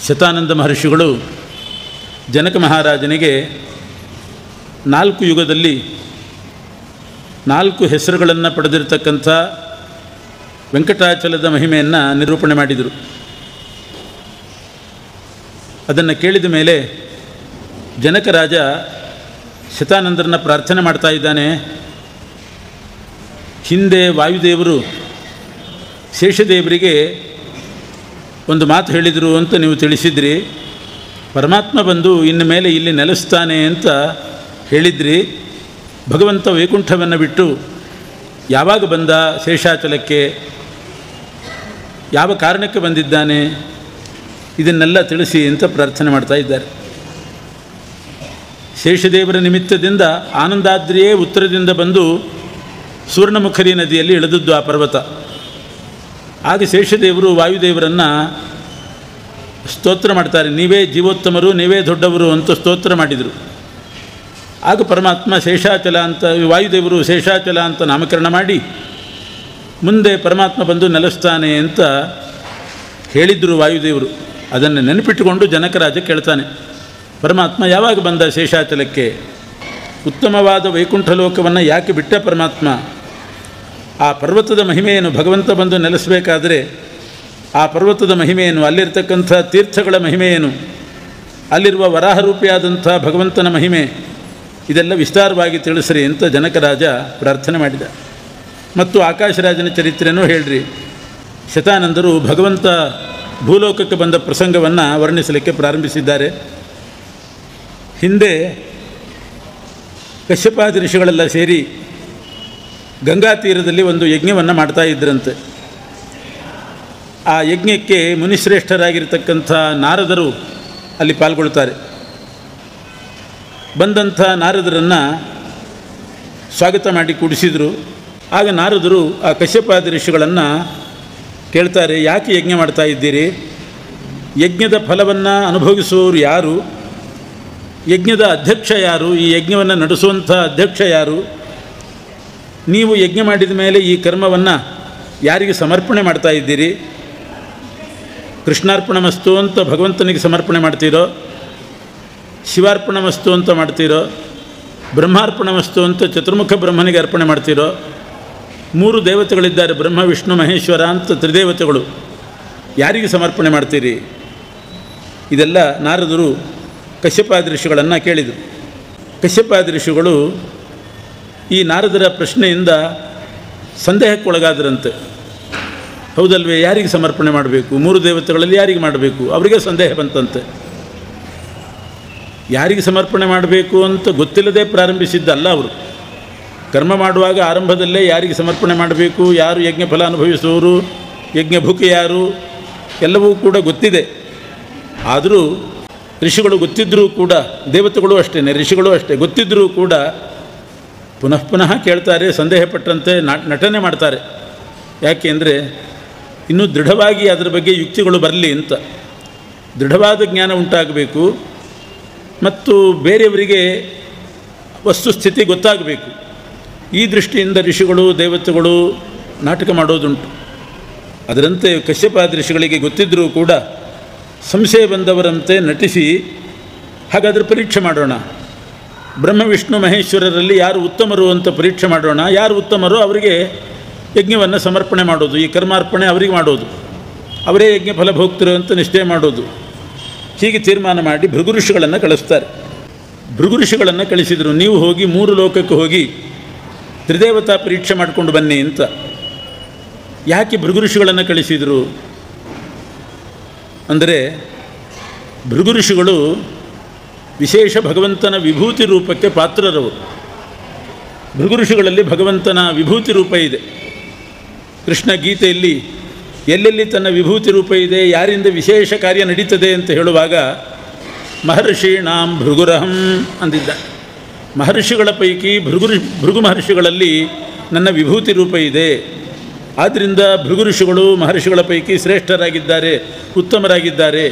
ಶತಾನಂದ ಮಹರ್ಷಿಗಳು ಜನಕ ಮಹಾರಾಜನಿಗೆ 4 ಯುಗದಲ್ಲಿ 4 ಹೆಸರುಗಳನ್ನು ಪಡೆದಿರತಕ್ಕಂಥ ವೆಂಕಟಾಚಲದ ಮಹಿಮೆಯನ್ನು ನಿರೂಪಣೆ ಮಾಡಿದರು. ಅದನ್ನು ಕೇಳಿದ ಮೇಲೆ ಜನಕ ರಾಜ ಶತಾನಂದರನ್ನು ಪ್ರಾರ್ಥನೆ ಮಾಡ್ತಾ ಇದ್ದಾನೆ. ಹಿಂದೆ ವಾಯುದೇವರು ಶೇಷದೇವರಿಗೆ ಒಂದು ಮಾತು ಹೇಳಿದರು ಅಂತ ನೀವು ತಿಳಿಸಿದ್ರಿ. ಪರಮಾತ್ಮ ಬಂದು ಇನ್ನು ಮೇಲೆ ಇಲ್ಲಿ ನೆಲೆಸ್ತಾನೆ ಅಂತ ಹೇಳಿದ್ರಿ. ಭಗವಂತ ವೈಕುಂಠವನ್ನು ಬಿಟ್ಟು ಯಾವಾಗ ಬಂದ ಶೇಷಾಚಲಕ್ಕೆ, ಯಾವ ಕಾರಣಕ್ಕೆ ಬಂದಿದ್ದಾನೆ, ಇದನ್ನೆಲ್ಲ ತಿಳಿಸಿ ಅಂತ ಪ್ರಾರ್ಥನೆ ಮಾಡ್ತಾ ಇದ್ದಾರೆ. ಶೇಷದೇವರ ನಿಮಿತ್ತದಿಂದ ಆನಂದಾದ್ರಿಯೇ ಉತ್ತರದಿಂದ ಬಂದು ಸುವರ್ಣಮುಖರಿ ನದಿಯಲ್ಲಿ ಇಳಿದದ್ದು ಆ ಪರ್ವತ. ಆಗ ಶೇಷದೇವರು ವಾಯುದೇವರನ್ನು ಸ್ತೋತ್ರ ಮಾಡ್ತಾರೆ. ನೀವೇ ಜೀವೋತ್ತಮರು, ನೀವೇ ದೊಡ್ಡವರು ಅಂತ ಸ್ತೋತ್ರ ಮಾಡಿದರು. ಆಗ ಪರಮಾತ್ಮ ಶೇಷಾಚಲ ಅಂತ, ವಾಯುದೇವರು ಶೇಷಾಚಲ ಅಂತ ನಾಮಕರಣ ಮಾಡಿ ಮುಂದೆ ಪರಮಾತ್ಮ ಬಂದು ನೆಲೆಸ್ತಾನೆ ಅಂತ ಹೇಳಿದರು ವಾಯುದೇವರು. ಅದನ್ನು ನೆನಪಿಟ್ಟುಕೊಂಡು ಜನಕರಾಜ ಕೇಳ್ತಾನೆ, ಪರಮಾತ್ಮ ಯಾವಾಗ ಬಂದ ಶೇಷಾಚಲಕ್ಕೆ, ಉತ್ತಮವಾದ ವೈಕುಂಠ ಲೋಕವನ್ನು ಯಾಕೆ ಬಿಟ್ಟ ಪರಮಾತ್ಮ, ಆ ಪರ್ವತದ ಮಹಿಮೆಯನ್ನು ಭಗವಂತ ಬಂದು ನೆಲೆಸಬೇಕಾದರೆ ಆ ಪರ್ವತದ ಮಹಿಮೆಯನ್ನು, ಅಲ್ಲಿರ್ತಕ್ಕಂಥ ತೀರ್ಥಗಳ ಮಹಿಮೆಯನ್ನು, ಅಲ್ಲಿರುವ ವರಾಹರೂಪಿಯಾದಂಥ ಭಗವಂತನ ಮಹಿಮೆ, ಇದೆಲ್ಲ ವಿಸ್ತಾರವಾಗಿ ತಿಳಿಸ್ರಿ ಅಂತ ಜನಕರಾಜ ಪ್ರಾರ್ಥನೆ ಮಾಡಿದ. ಮತ್ತು ಆಕಾಶರಾಜನ ಚರಿತ್ರೆಯೂ ಹೇಳ್ರಿ. ಶತಾನಂದರು ಭಗವಂತ ಭೂಲೋಕಕ್ಕೆ ಬಂದ ಪ್ರಸಂಗವನ್ನು ವರ್ಣಿಸಲಿಕ್ಕೆ ಪ್ರಾರಂಭಿಸಿದ್ದಾರೆ. ಹಿಂದೆ ಕಶ್ಯಪಾದಿ ಋಷಿಗಳೆಲ್ಲ ಸೇರಿ ಗಂಗಾ ತೀರದಲ್ಲಿ ಒಂದು ಯಜ್ಞವನ್ನು ಮಾಡ್ತಾ ಇದ್ದರಂತೆ. ಆ ಯಜ್ಞಕ್ಕೆ ಮುನಿಶ್ರೇಷ್ಠರಾಗಿರ್ತಕ್ಕಂಥ ನಾರದರು ಅಲ್ಲಿ ಪಾಲ್ಗೊಳ್ತಾರೆ. ಬಂದಂಥ ನಾರದರನ್ನು ಸ್ವಾಗತ ಮಾಡಿ ಕೂಡಿಸಿದರು. ಆಗ ನಾರದರು ಆ ಕಶ್ಯಪಾದಿ ಋಷಿಗಳನ್ನು ಕೇಳ್ತಾರೆ, ಯಾಕೆ ಯಜ್ಞ ಮಾಡ್ತಾ ಇದ್ದೀರಿ, ಯಜ್ಞದ ಫಲವನ್ನು ಅನುಭವಿಸುವವರು ಯಾರು, ಯಜ್ಞದ ಅಧ್ಯಕ್ಷ ಯಾರು, ಈ ಯಜ್ಞವನ್ನು ನಡೆಸುವಂಥ ಅಧ್ಯಕ್ಷ ಯಾರು, ನೀವು ಯಜ್ಞ ಮಾಡಿದ ಮೇಲೆ ಈ ಕರ್ಮವನ್ನು ಯಾರಿಗೆ ಸಮರ್ಪಣೆ ಮಾಡ್ತಾ ಇದ್ದೀರಿ, ಕೃಷ್ಣಾರ್ಪಣಮಸ್ತು ಅಂತ ಭಗವಂತನಿಗೆ ಸಮರ್ಪಣೆ ಮಾಡ್ತೀರೋ, ಶಿವಾರ್ಪಣಮಸ್ತು ಅಂತ ಮಾಡ್ತೀರೋ, ಬ್ರಹ್ಮಾರ್ಪಣಮಸ್ತು ಅಂತ ಚತುರ್ಮುಖ ಬ್ರಹ್ಮನಿಗೆ ಅರ್ಪಣೆ ಮಾಡ್ತೀರೋ, 3 ದೇವತೆಗಳಿದ್ದಾರೆ, ಬ್ರಹ್ಮ ವಿಷ್ಣು ಮಹೇಶ್ವರ ಅಂತ ತ್ರಿದೇವತೆಗಳು, ಯಾರಿಗೆ ಸಮರ್ಪಣೆ ಮಾಡ್ತೀರಿ. ಇದೆಲ್ಲ ನಾರದರು ಕಶ್ಯಪಾದಿ ಋಷಿಗಳನ್ನು ಕೇಳಿದರು. ಕಶ್ಯಪಾದಿ ಋಷಿಗಳು ಈ ನಾರದರ ಪ್ರಶ್ನೆಯಿಂದ ಸಂದೇಹಕ್ಕೊಳಗಾದರಂತೆ. ಹೌದಲ್ವೇ, ಯಾರಿಗೆ ಸಮರ್ಪಣೆ ಮಾಡಬೇಕು, 3 ದೇವತೆಗಳಲ್ಲಿ ಯಾರಿಗೆ ಮಾಡಬೇಕು, ಅವರಿಗೆ ಸಂದೇಹ ಬಂತಂತೆ. ಯಾರಿಗೆ ಸಮರ್ಪಣೆ ಮಾಡಬೇಕು ಅಂತ ಗೊತ್ತಿಲ್ಲದೆ ಪ್ರಾರಂಭಿಸಿದ್ದಲ್ಲ ಅವರು. ಕರ್ಮ ಮಾಡುವಾಗ ಆರಂಭದಲ್ಲೇ ಯಾರಿಗೆ ಸಮರ್ಪಣೆ ಮಾಡಬೇಕು, ಯಾರು ಯಜ್ಞ ಫಲ ಅನುಭವಿಸುವವರು, ಯಜ್ಞಭುಕಿ ಯಾರು, ಎಲ್ಲವೂ ಕೂಡ ಗೊತ್ತಿದೆ. ಆದರೂ ಋಷಿಗಳು ಗೊತ್ತಿದ್ದರೂ ಕೂಡ, ದೇವತೆಗಳು ಅಷ್ಟೇ, ಋಷಿಗಳು ಅಷ್ಟೇ, ಗೊತ್ತಿದ್ದರೂ ಕೂಡ ಪುನಃ ಪುನಃ ಕೇಳ್ತಾರೆ, ಸಂದೇಹಪಟ್ಟಂತೆ ನಟನೆ ಮಾಡ್ತಾರೆ. ಯಾಕೆ ಅಂದರೆ ಇನ್ನೂ ದೃಢವಾಗಿ ಅದರ ಬಗ್ಗೆ ಯುಕ್ತಿಗಳು ಬರಲಿ ಅಂತ. ದೃಢವಾದ ಜ್ಞಾನ ಉಂಟಾಗಬೇಕು ಮತ್ತು ಬೇರೆಯವರಿಗೆ ವಸ್ತುಸ್ಥಿತಿ ಗೊತ್ತಾಗಬೇಕು. ಈ ದೃಷ್ಟಿಯಿಂದ ಋಷಿಗಳು ದೇವತೆಗಳು ನಾಟಕ ಮಾಡೋದುಂಟು. ಅದರಂತೆ ಕಶ್ಯಪಾದಿ ಋಷಿಗಳಿಗೆ ಗೊತ್ತಿದ್ದರೂ ಕೂಡ ಸಂಶಯ ಬಂದವರಂತೆ ನಟಿಸಿ, ಹಾಗಾದರೆ ಪರೀಕ್ಷೆ ಮಾಡೋಣ, ಬ್ರಹ್ಮ ವಿಷ್ಣು ಮಹೇಶ್ವರರಲ್ಲಿ ಯಾರು ಉತ್ತಮರು ಅಂತ ಪರೀಕ್ಷೆ ಮಾಡೋಣ, ಯಾರು ಉತ್ತಮರೋ ಅವರಿಗೆ ಯಜ್ಞವನ್ನು ಸಮರ್ಪಣೆ ಮಾಡೋದು, ಈ ಕರ್ಮಾರ್ಪಣೆ ಅವರಿಗೆ ಮಾಡೋದು, ಅವರೇ ಯಜ್ಞ ಫಲ ಭೋಗ್ತರು ಅಂತ ನಿಶ್ಚಯ ಮಾಡೋದು. ಹೀಗೆ ತೀರ್ಮಾನ ಮಾಡಿ ಭೃಗು ಋಷಿಗಳನ್ನು ಕಳಿಸ್ತಾರೆ. ಭೃಗು ಋಷಿಗಳನ್ನು ಕಳಿಸಿದರು, ನೀವು ಹೋಗಿ 3 ಲೋಕಕ್ಕೆ ಹೋಗಿ ತ್ರಿದೇವತಾ ಪರೀಕ್ಷೆ ಮಾಡಿಕೊಂಡು ಬನ್ನಿ ಅಂತ. ಯಾಕೆ ಭೃಗು ಋಷಿಗಳನ್ನು ಕಳಿಸಿದರು ಅಂದರೆ, ಭೃಗು ಋಷಿಗಳು ವಿಶೇಷ ಭಗವಂತನ ವಿಭೂತಿ ರೂಪಕ್ಕೆ ಪಾತ್ರರವರು. ಭೃಗು ಋಷಿಗಳಲ್ಲಿ ಭಗವಂತನ ವಿಭೂತಿ ರೂಪ ಇದೆ. ಕೃಷ್ಣ ಗೀತೆಯಲ್ಲಿ ಎಲ್ಲೆಲ್ಲಿ ತನ್ನ ವಿಭೂತಿ ರೂಪ ಇದೆ, ಯಾರಿಂದ ವಿಶೇಷ ಕಾರ್ಯ ನಡೀತದೆ ಅಂತ ಹೇಳುವಾಗ ಮಹರ್ಷೀಣಾಂ ಭೃಗುರಹಂ ಅಂದಿದ್ದ. ಮಹರ್ಷಿಗಳ ಪೈಕಿ ಭೃಗು ಮಹರ್ಷಿಗಳಲ್ಲಿ ನನ್ನ ವಿಭೂತಿ ರೂಪ ಇದೆ. ಆದ್ದರಿಂದ ಭೃಗು ಋಷಿಗಳು ಮಹರ್ಷಿಗಳ ಪೈಕಿ ಶ್ರೇಷ್ಠರಾಗಿದ್ದಾರೆ, ಉತ್ತಮರಾಗಿದ್ದಾರೆ,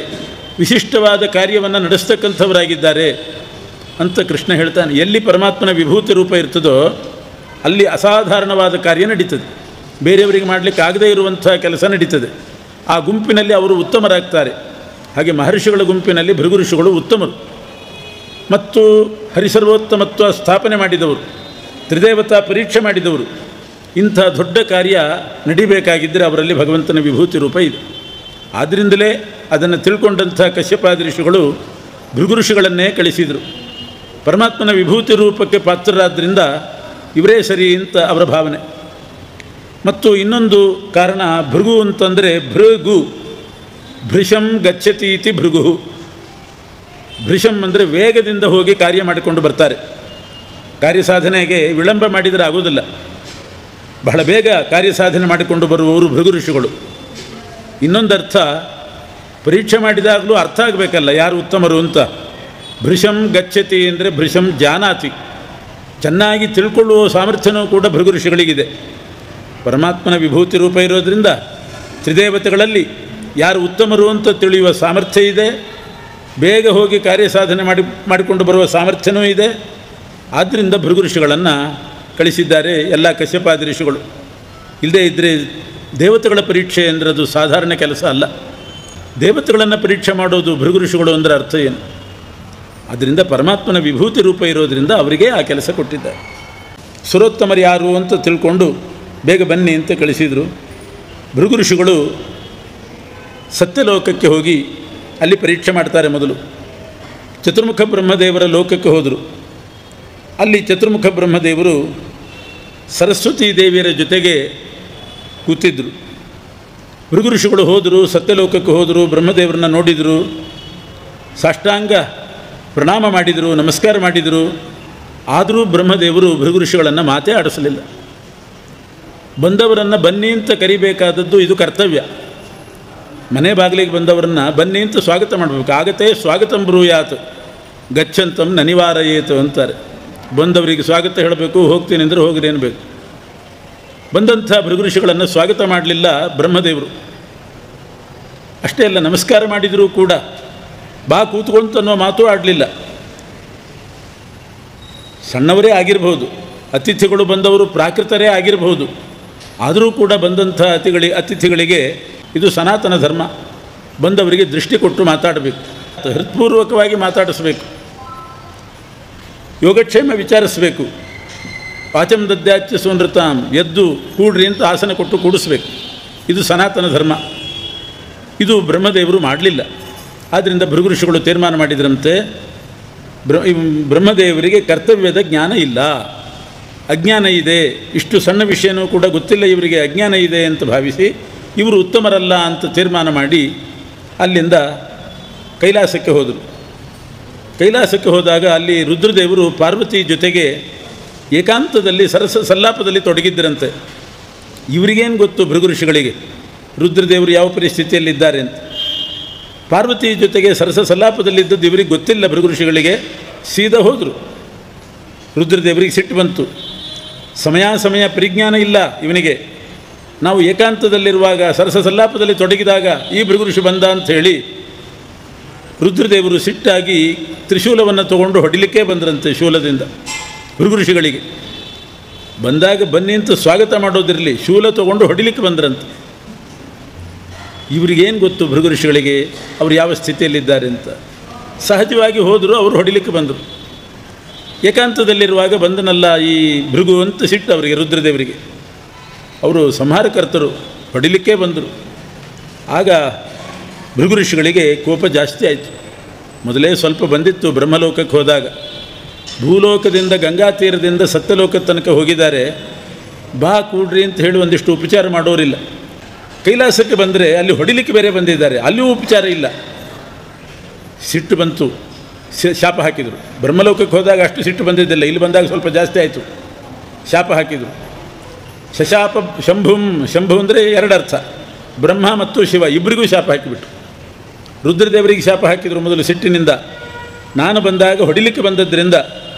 ವಿಶಿಷ್ಟವಾದ ಕಾರ್ಯವನ್ನು ನಡೆಸ್ತಕ್ಕಂಥವರಾಗಿದ್ದಾರೆ ಅಂತ ಕೃಷ್ಣ ಹೇಳ್ತಾನೆ. ಎಲ್ಲಿ ಪರಮಾತ್ಮನ ವಿಭೂತಿ ರೂಪ ಇರ್ತದೋ ಅಲ್ಲಿ ಅಸಾಧಾರಣವಾದ ಕಾರ್ಯ ನಡೀತದೆ, ಬೇರೆಯವರಿಗೆ ಮಾಡಲಿಕ್ಕೆ ಆಗದೇ ಇರುವಂಥ ಕೆಲಸ ನಡೀತದೆ. ಆ ಗುಂಪಿನಲ್ಲಿ ಅವರು ಉತ್ತಮರಾಗ್ತಾರೆ. ಹಾಗೆ ಮಹರ್ಷಿಗಳ ಗುಂಪಿನಲ್ಲಿ ಭೃಗು ಋಷಿಗಳು ಉತ್ತಮರು ಮತ್ತು ಹರಿಸರ್ವೋತ್ತಮತ್ವ ಸ್ಥಾಪನೆ ಮಾಡಿದವರು, ತ್ರಿದೇವತಾ ಪರೀಕ್ಷೆ ಮಾಡಿದವರು. ಇಂಥ ದೊಡ್ಡ ಕಾರ್ಯ ನಡಿಬೇಕಾಗಿದ್ದರೆ ಅವರಲ್ಲಿ ಭಗವಂತನ ವಿಭೂತಿ ರೂಪ ಇದೆ. ಆದ್ದರಿಂದಲೇ ಅದನ್ನು ತಿಳ್ಕೊಂಡಂಥ ಕಶ್ಯಪಾದಿ ಋಷಿಗಳು ಭೃಗು ಋಷಿಗಳನ್ನೇ ಕಳಿಸಿದರು. ಪರಮಾತ್ಮನ ವಿಭೂತಿ ರೂಪಕ್ಕೆ ಪಾತ್ರರಾದ್ದರಿಂದ ಇವರೇ ಸರಿ ಅಂತ ಅವರ ಭಾವನೆ. ಮತ್ತು ಇನ್ನೊಂದು ಕಾರಣ, ಭೃಗು ಅಂತಂದರೆ ಭೃಗು, ಭೃಶಂ ಗಚ್ಚತಿ ಇತಿ ಭೃಗು. ಭೃಶಂ ಅಂದರೆ ವೇಗದಿಂದ ಹೋಗಿ ಕಾರ್ಯ ಮಾಡಿಕೊಂಡು ಬರ್ತಾರೆ. ಕಾರ್ಯಸಾಧನೆಗೆ ವಿಳಂಬ ಮಾಡಿದರೆ ಆಗೋದಿಲ್ಲ, ಬಹಳ ಬೇಗ ಕಾರ್ಯಸಾಧನೆ ಮಾಡಿಕೊಂಡು ಬರುವವರು ಭೃಗು ಋಷಿಗಳು. ಇನ್ನೊಂದರ್ಥ, ಪರೀಕ್ಷೆ ಮಾಡಿದಾಗಲೂ ಅರ್ಥ ಆಗಬೇಕಲ್ಲ ಯಾರು ಉತ್ತಮರು ಅಂತ. ಭೃಶಂ ಗಚ್ಚತಿ ಅಂದರೆ ಭೃಶಂ ಜಾನಾತಿ, ಚೆನ್ನಾಗಿ ತಿಳ್ಕೊಳ್ಳುವ ಸಾಮರ್ಥ್ಯನೂ ಕೂಡ ಭೃಗು ಋಷಿಗಳಿಗಿದೆ. ಪರಮಾತ್ಮನ ವಿಭೂತಿ ರೂಪ ಇರೋದರಿಂದ ತ್ರಿದೇವತೆಗಳಲ್ಲಿ ಯಾರು ಉತ್ತಮರು ಅಂತ ತಿಳಿಯುವ ಸಾಮರ್ಥ್ಯ ಇದೆ, ಬೇಗ ಹೋಗಿ ಕಾರ್ಯಸಾಧನೆ ಮಾಡಿಕೊಂಡು ಬರುವ ಸಾಮರ್ಥ್ಯವೂ ಇದೆ. ಆದ್ದರಿಂದ ಭೃಗು ಋಷಿಗಳನ್ನು ಕಳಿಸಿದ್ದಾರೆ ಎಲ್ಲ ಕಶ್ಯಪಾದಿ ಋಷಿಗಳು. ಇಲ್ಲದೇ ಇದ್ದರೆ ದೇವತೆಗಳ ಪರೀಕ್ಷೆ ಅಂದರೆ ಅದು ಸಾಧಾರಣ ಕೆಲಸ ಅಲ್ಲ. ದೇವತೆಗಳನ್ನು ಪರೀಕ್ಷೆ ಮಾಡೋದು ಭೃಗು ಋಷಿಗಳು ಅಂದರೆ ಅರ್ಥ ಏನು? ಆದ್ದರಿಂದ ಪರಮಾತ್ಮನ ವಿಭೂತಿ ರೂಪ ಇರೋದರಿಂದ ಅವರಿಗೆ ಆ ಕೆಲಸ ಕೊಟ್ಟಿದ್ದಾರೆ. ಸುರೋತ್ತಮರು ಯಾರು ಅಂತ ತಿಳ್ಕೊಂಡು ಬೇಗ ಬನ್ನಿ ಅಂತ ಕಳಿಸಿದರು. ಭೃಗು ಋಷಿಗಳು ಸತ್ಯಲೋಕಕ್ಕೆ ಹೋಗಿ ಅಲ್ಲಿ ಪರೀಕ್ಷೆ ಮಾಡ್ತಾರೆ. ಮೊದಲು ಚತುರ್ಮುಖ ಬ್ರಹ್ಮದೇವರ ಲೋಕಕ್ಕೆ ಹೋದರು. ಅಲ್ಲಿ ಚತುರ್ಮುಖ ಬ್ರಹ್ಮದೇವರು ಸರಸ್ವತೀ ದೇವಿಯರ ಜೊತೆಗೆ ಕೂತಿದ್ದರು. ಭೃಗು ಋಷಿಗಳು ಹೋದರು, ಸತ್ಯಲೋಕಕ್ಕೆ ಹೋದರು, ಬ್ರಹ್ಮದೇವರನ್ನ ನೋಡಿದರು, ಸಾಷ್ಟಾಂಗ ಪ್ರಣಾಮ ಮಾಡಿದರು, ನಮಸ್ಕಾರ ಮಾಡಿದರು. ಆದರೂ ಬ್ರಹ್ಮದೇವರು ಭೃಗು ಋಷಿಗಳನ್ನು ಮಾತೇ ಆಡಿಸಲಿಲ್ಲ. ಬಂದವರನ್ನು ಬನ್ನಿ ಅಂತ ಕರಿಬೇಕಾದದ್ದು ಇದು ಕರ್ತವ್ಯ. ಮನೆ ಬಾಗಿಲಿಗೆ ಬಂದವರನ್ನು ಬನ್ನಿ ಅಂತ ಸ್ವಾಗತ ಮಾಡಬೇಕು. ಆಗತ್ತೆ ಸ್ವಾಗತಂ ಬ್ರೂಯಾತ್ ಗಚ್ಚಂತಂ ನನಿವಾರಯೇತು ಅಂತಾರೆ. ಬಂದವರಿಗೆ ಸ್ವಾಗತ ಹೇಳಬೇಕು, ಹೋಗ್ತೀನಿ ಅಂದರೆ ಹೋಗ್ರಿ ಅನ್ಬೇಕು. ಬಂದಂಥ ಭೃಗು ಋಷಿಗಳನ್ನು ಸ್ವಾಗತ ಮಾಡಲಿಲ್ಲ ಬ್ರಹ್ಮದೇವರು. ಅಷ್ಟೇ ಅಲ್ಲ, ನಮಸ್ಕಾರ ಮಾಡಿದರೂ ಕೂಡ ಬಾ ಕೂತ್ಕೊಂತ ಅನ್ನೋ ಮಾತೂ ಆಡಲಿಲ್ಲ. ಸಣ್ಣವರೇ ಆಗಿರಬಹುದು, ಅತಿಥಿಗಳು ಬಂದವರು ಪ್ರಾಕೃತರೇ ಆಗಿರಬಹುದು, ಆದರೂ ಕೂಡ ಬಂದಂಥ ಅತಿಥಿಗಳಿಗೆ ಇದು ಸನಾತನ ಧರ್ಮ. ಬಂದವರಿಗೆ ದೃಷ್ಟಿ ಕೊಟ್ಟು ಮಾತಾಡಬೇಕು, ಹೃತ್ಪೂರ್ವಕವಾಗಿ ಮಾತಾಡಿಸಬೇಕು, ಯೋಗಕ್ಷೇಮ ವಿಚಾರಿಸಬೇಕು. ವಾಚಂ ದದ್ಯಾಚ್ಯ ಸುನೃತಾಂ, ಎದ್ದು ಕೂಡ್ರಿ ಅಂತ ಆಸನ ಕೊಟ್ಟು ಕೂಡಿಸ್ಬೇಕು. ಇದು ಸನಾತನ ಧರ್ಮ. ಇದು ಬ್ರಹ್ಮದೇವರು ಮಾಡಲಿಲ್ಲ. ಆದ್ದರಿಂದ ಭೃಗು ಋಷಿಗಳು ತೀರ್ಮಾನ ಮಾಡಿದ್ರಂತೆ, ಬ್ರಹ್ಮದೇವರಿಗೆ ಕರ್ತವ್ಯದ ಜ್ಞಾನ ಇಲ್ಲ, ಅಜ್ಞಾನ ಇದೆ, ಇಷ್ಟು ಸಣ್ಣ ವಿಷಯನೂ ಕೂಡ ಗೊತ್ತಿಲ್ಲ ಇವರಿಗೆ, ಅಜ್ಞಾನ ಇದೆ ಅಂತ ಭಾವಿಸಿ ಇವರು ಉತ್ತಮರಲ್ಲ ಅಂತ ತೀರ್ಮಾನ ಮಾಡಿ ಅಲ್ಲಿಂದ ಕೈಲಾಸಕ್ಕೆ ಹೋದರು. ಕೈಲಾಸಕ್ಕೆ ಹೋದಾಗ ಅಲ್ಲಿ ರುದ್ರದೇವರು ಪಾರ್ವತಿ ಜೊತೆಗೆ ಏಕಾಂತದಲ್ಲಿ ಸರಸ ಸಲ್ಲಾಪದಲ್ಲಿ ತೊಡಗಿದ್ದರಂತೆ. ಇವರಿಗೇನು ಗೊತ್ತು ಭೃಗು ಋಷಿಗಳಿಗೆ ರುದ್ರದೇವರು ಯಾವ ಪರಿಸ್ಥಿತಿಯಲ್ಲಿದ್ದಾರೆ ಅಂತ. ಪಾರ್ವತಿ ಜೊತೆಗೆ ಸರಸ ಸಲ್ಲಾಪದಲ್ಲಿದ್ದದ್ದು ಇವರಿಗೆ ಗೊತ್ತಿಲ್ಲ ಭೃಗು ಋಷಿಗಳಿಗೆ. ಸೀದಾ ಹೋದರು. ರುದ್ರದೇವರಿಗೆ ಸಿಟ್ಟು ಬಂತು. ಸಮಯ ಪರಿಜ್ಞಾನ ಇಲ್ಲ ಇವನಿಗೆ. ನಾವು ಏಕಾಂತದಲ್ಲಿರುವಾಗ ಸರಸ ಸಲ್ಲಾಪದಲ್ಲಿ ತೊಡಗಿದಾಗ ಈ ಭೃಗು ಋಷಿ ಬಂದ ಅಂಥೇಳಿ ರುದ್ರದೇವರು ಸಿಟ್ಟಾಗಿ ತ್ರಿಶೂಲವನ್ನು ತಗೊಂಡು ಹೊಡಿಲಿಕ್ಕೆ ಬಂದರಂತೆ. ಶೂಲದಿಂದ ಭೃಗು ಋಷಿಗಳಿಗೆ ಬಂದಾಗ ಬನ್ನಿ ಅಂತ ಸ್ವಾಗತ ಮಾಡೋದಿರಲಿ, ಶೂಲ ತಗೊಂಡು ಹೊಡಿಲಿಕ್ಕೆ ಬಂದರಂತೆ. ಇವರಿಗೇನು ಗೊತ್ತು ಭೃಗು ಋಷಿಗಳಿಗೆ ಅವರು ಯಾವ ಸ್ಥಿತಿಯಲ್ಲಿದ್ದಾರೆ ಅಂತ. ಸಹಜವಾಗಿ ಹೋದರು, ಅವರು ಹೊಡಿಲಿಕ್ಕೆ ಬಂದರು. ಏಕಾಂತದಲ್ಲಿರುವಾಗ ಬಂದನಲ್ಲ ಈ ಭೃಗು ಅಂತ ಸಿಟ್ಟು ಅವರಿಗೆ, ರುದ್ರದೇವರಿಗೆ. ಅವರು ಸಂಹಾರಕರ್ತರು, ಹೊಡಿಲಿಕ್ಕೆ ಬಂದರು. ಆಗ ಭೃಗು ಋಷಿಗಳಿಗೆ ಕೋಪ ಜಾಸ್ತಿ ಆಯಿತು. ಮೊದಲೇ ಸ್ವಲ್ಪ ಬಂದಿತ್ತು ಬ್ರಹ್ಮಲೋಕಕ್ಕೆ ಹೋದಾಗ. ಭೂಲೋಕದಿಂದ ಗಂಗಾ ತೀರದಿಂದ ಸತ್ಯಲೋಕದ ತನಕ ಹೋಗಿದ್ದಾರೆ. ಬಾ ಕೂಡ್ರಿ ಅಂತ ಹೇಳಿ ಒಂದಿಷ್ಟು ಉಪಚಾರ ಮಾಡೋರಿಲ್ಲ. ಕೈಲಾಸಕ್ಕೆ ಬಂದರೆ ಅಲ್ಲಿ ಹೊಡಿಲಿಕ್ಕೆ ಬೇರೆ ಬಂದಿದ್ದಾರೆ, ಅಲ್ಲಿಯೂ ಉಪಚಾರ ಇಲ್ಲ. ಸಿಟ್ಟು ಬಂತು, ಶಾಪ ಹಾಕಿದರು. ಬ್ರಹ್ಮಲೋಕಕ್ಕೆ ಹೋದಾಗ ಅಷ್ಟು ಸಿಟ್ಟು ಬಂದಿದ್ದಿಲ್ಲ, ಇಲ್ಲಿ ಬಂದಾಗ ಸ್ವಲ್ಪ ಜಾಸ್ತಿ ಆಯಿತು. ಶಾಪ ಹಾಕಿದರು. ಶಶಾಪ ಶಂಭು ಅಂದರೆ ಎರಡರ್ಥ, ಬ್ರಹ್ಮ ಮತ್ತು ಶಿವ ಇಬ್ಬರಿಗೂ ಶಾಪ ಹಾಕಿಬಿಟ್ಟು. ರುದ್ರದೇವರಿಗೆ ಶಾಪ ಹಾಕಿದರು ಮೊದಲು ಸಿಟ್ಟಿನಿಂದ. ನಾನು ಬಂದಾಗ ಹೊಡಿಲಿಕ್ಕೆ ಬಂದದ್ದರಿಂದ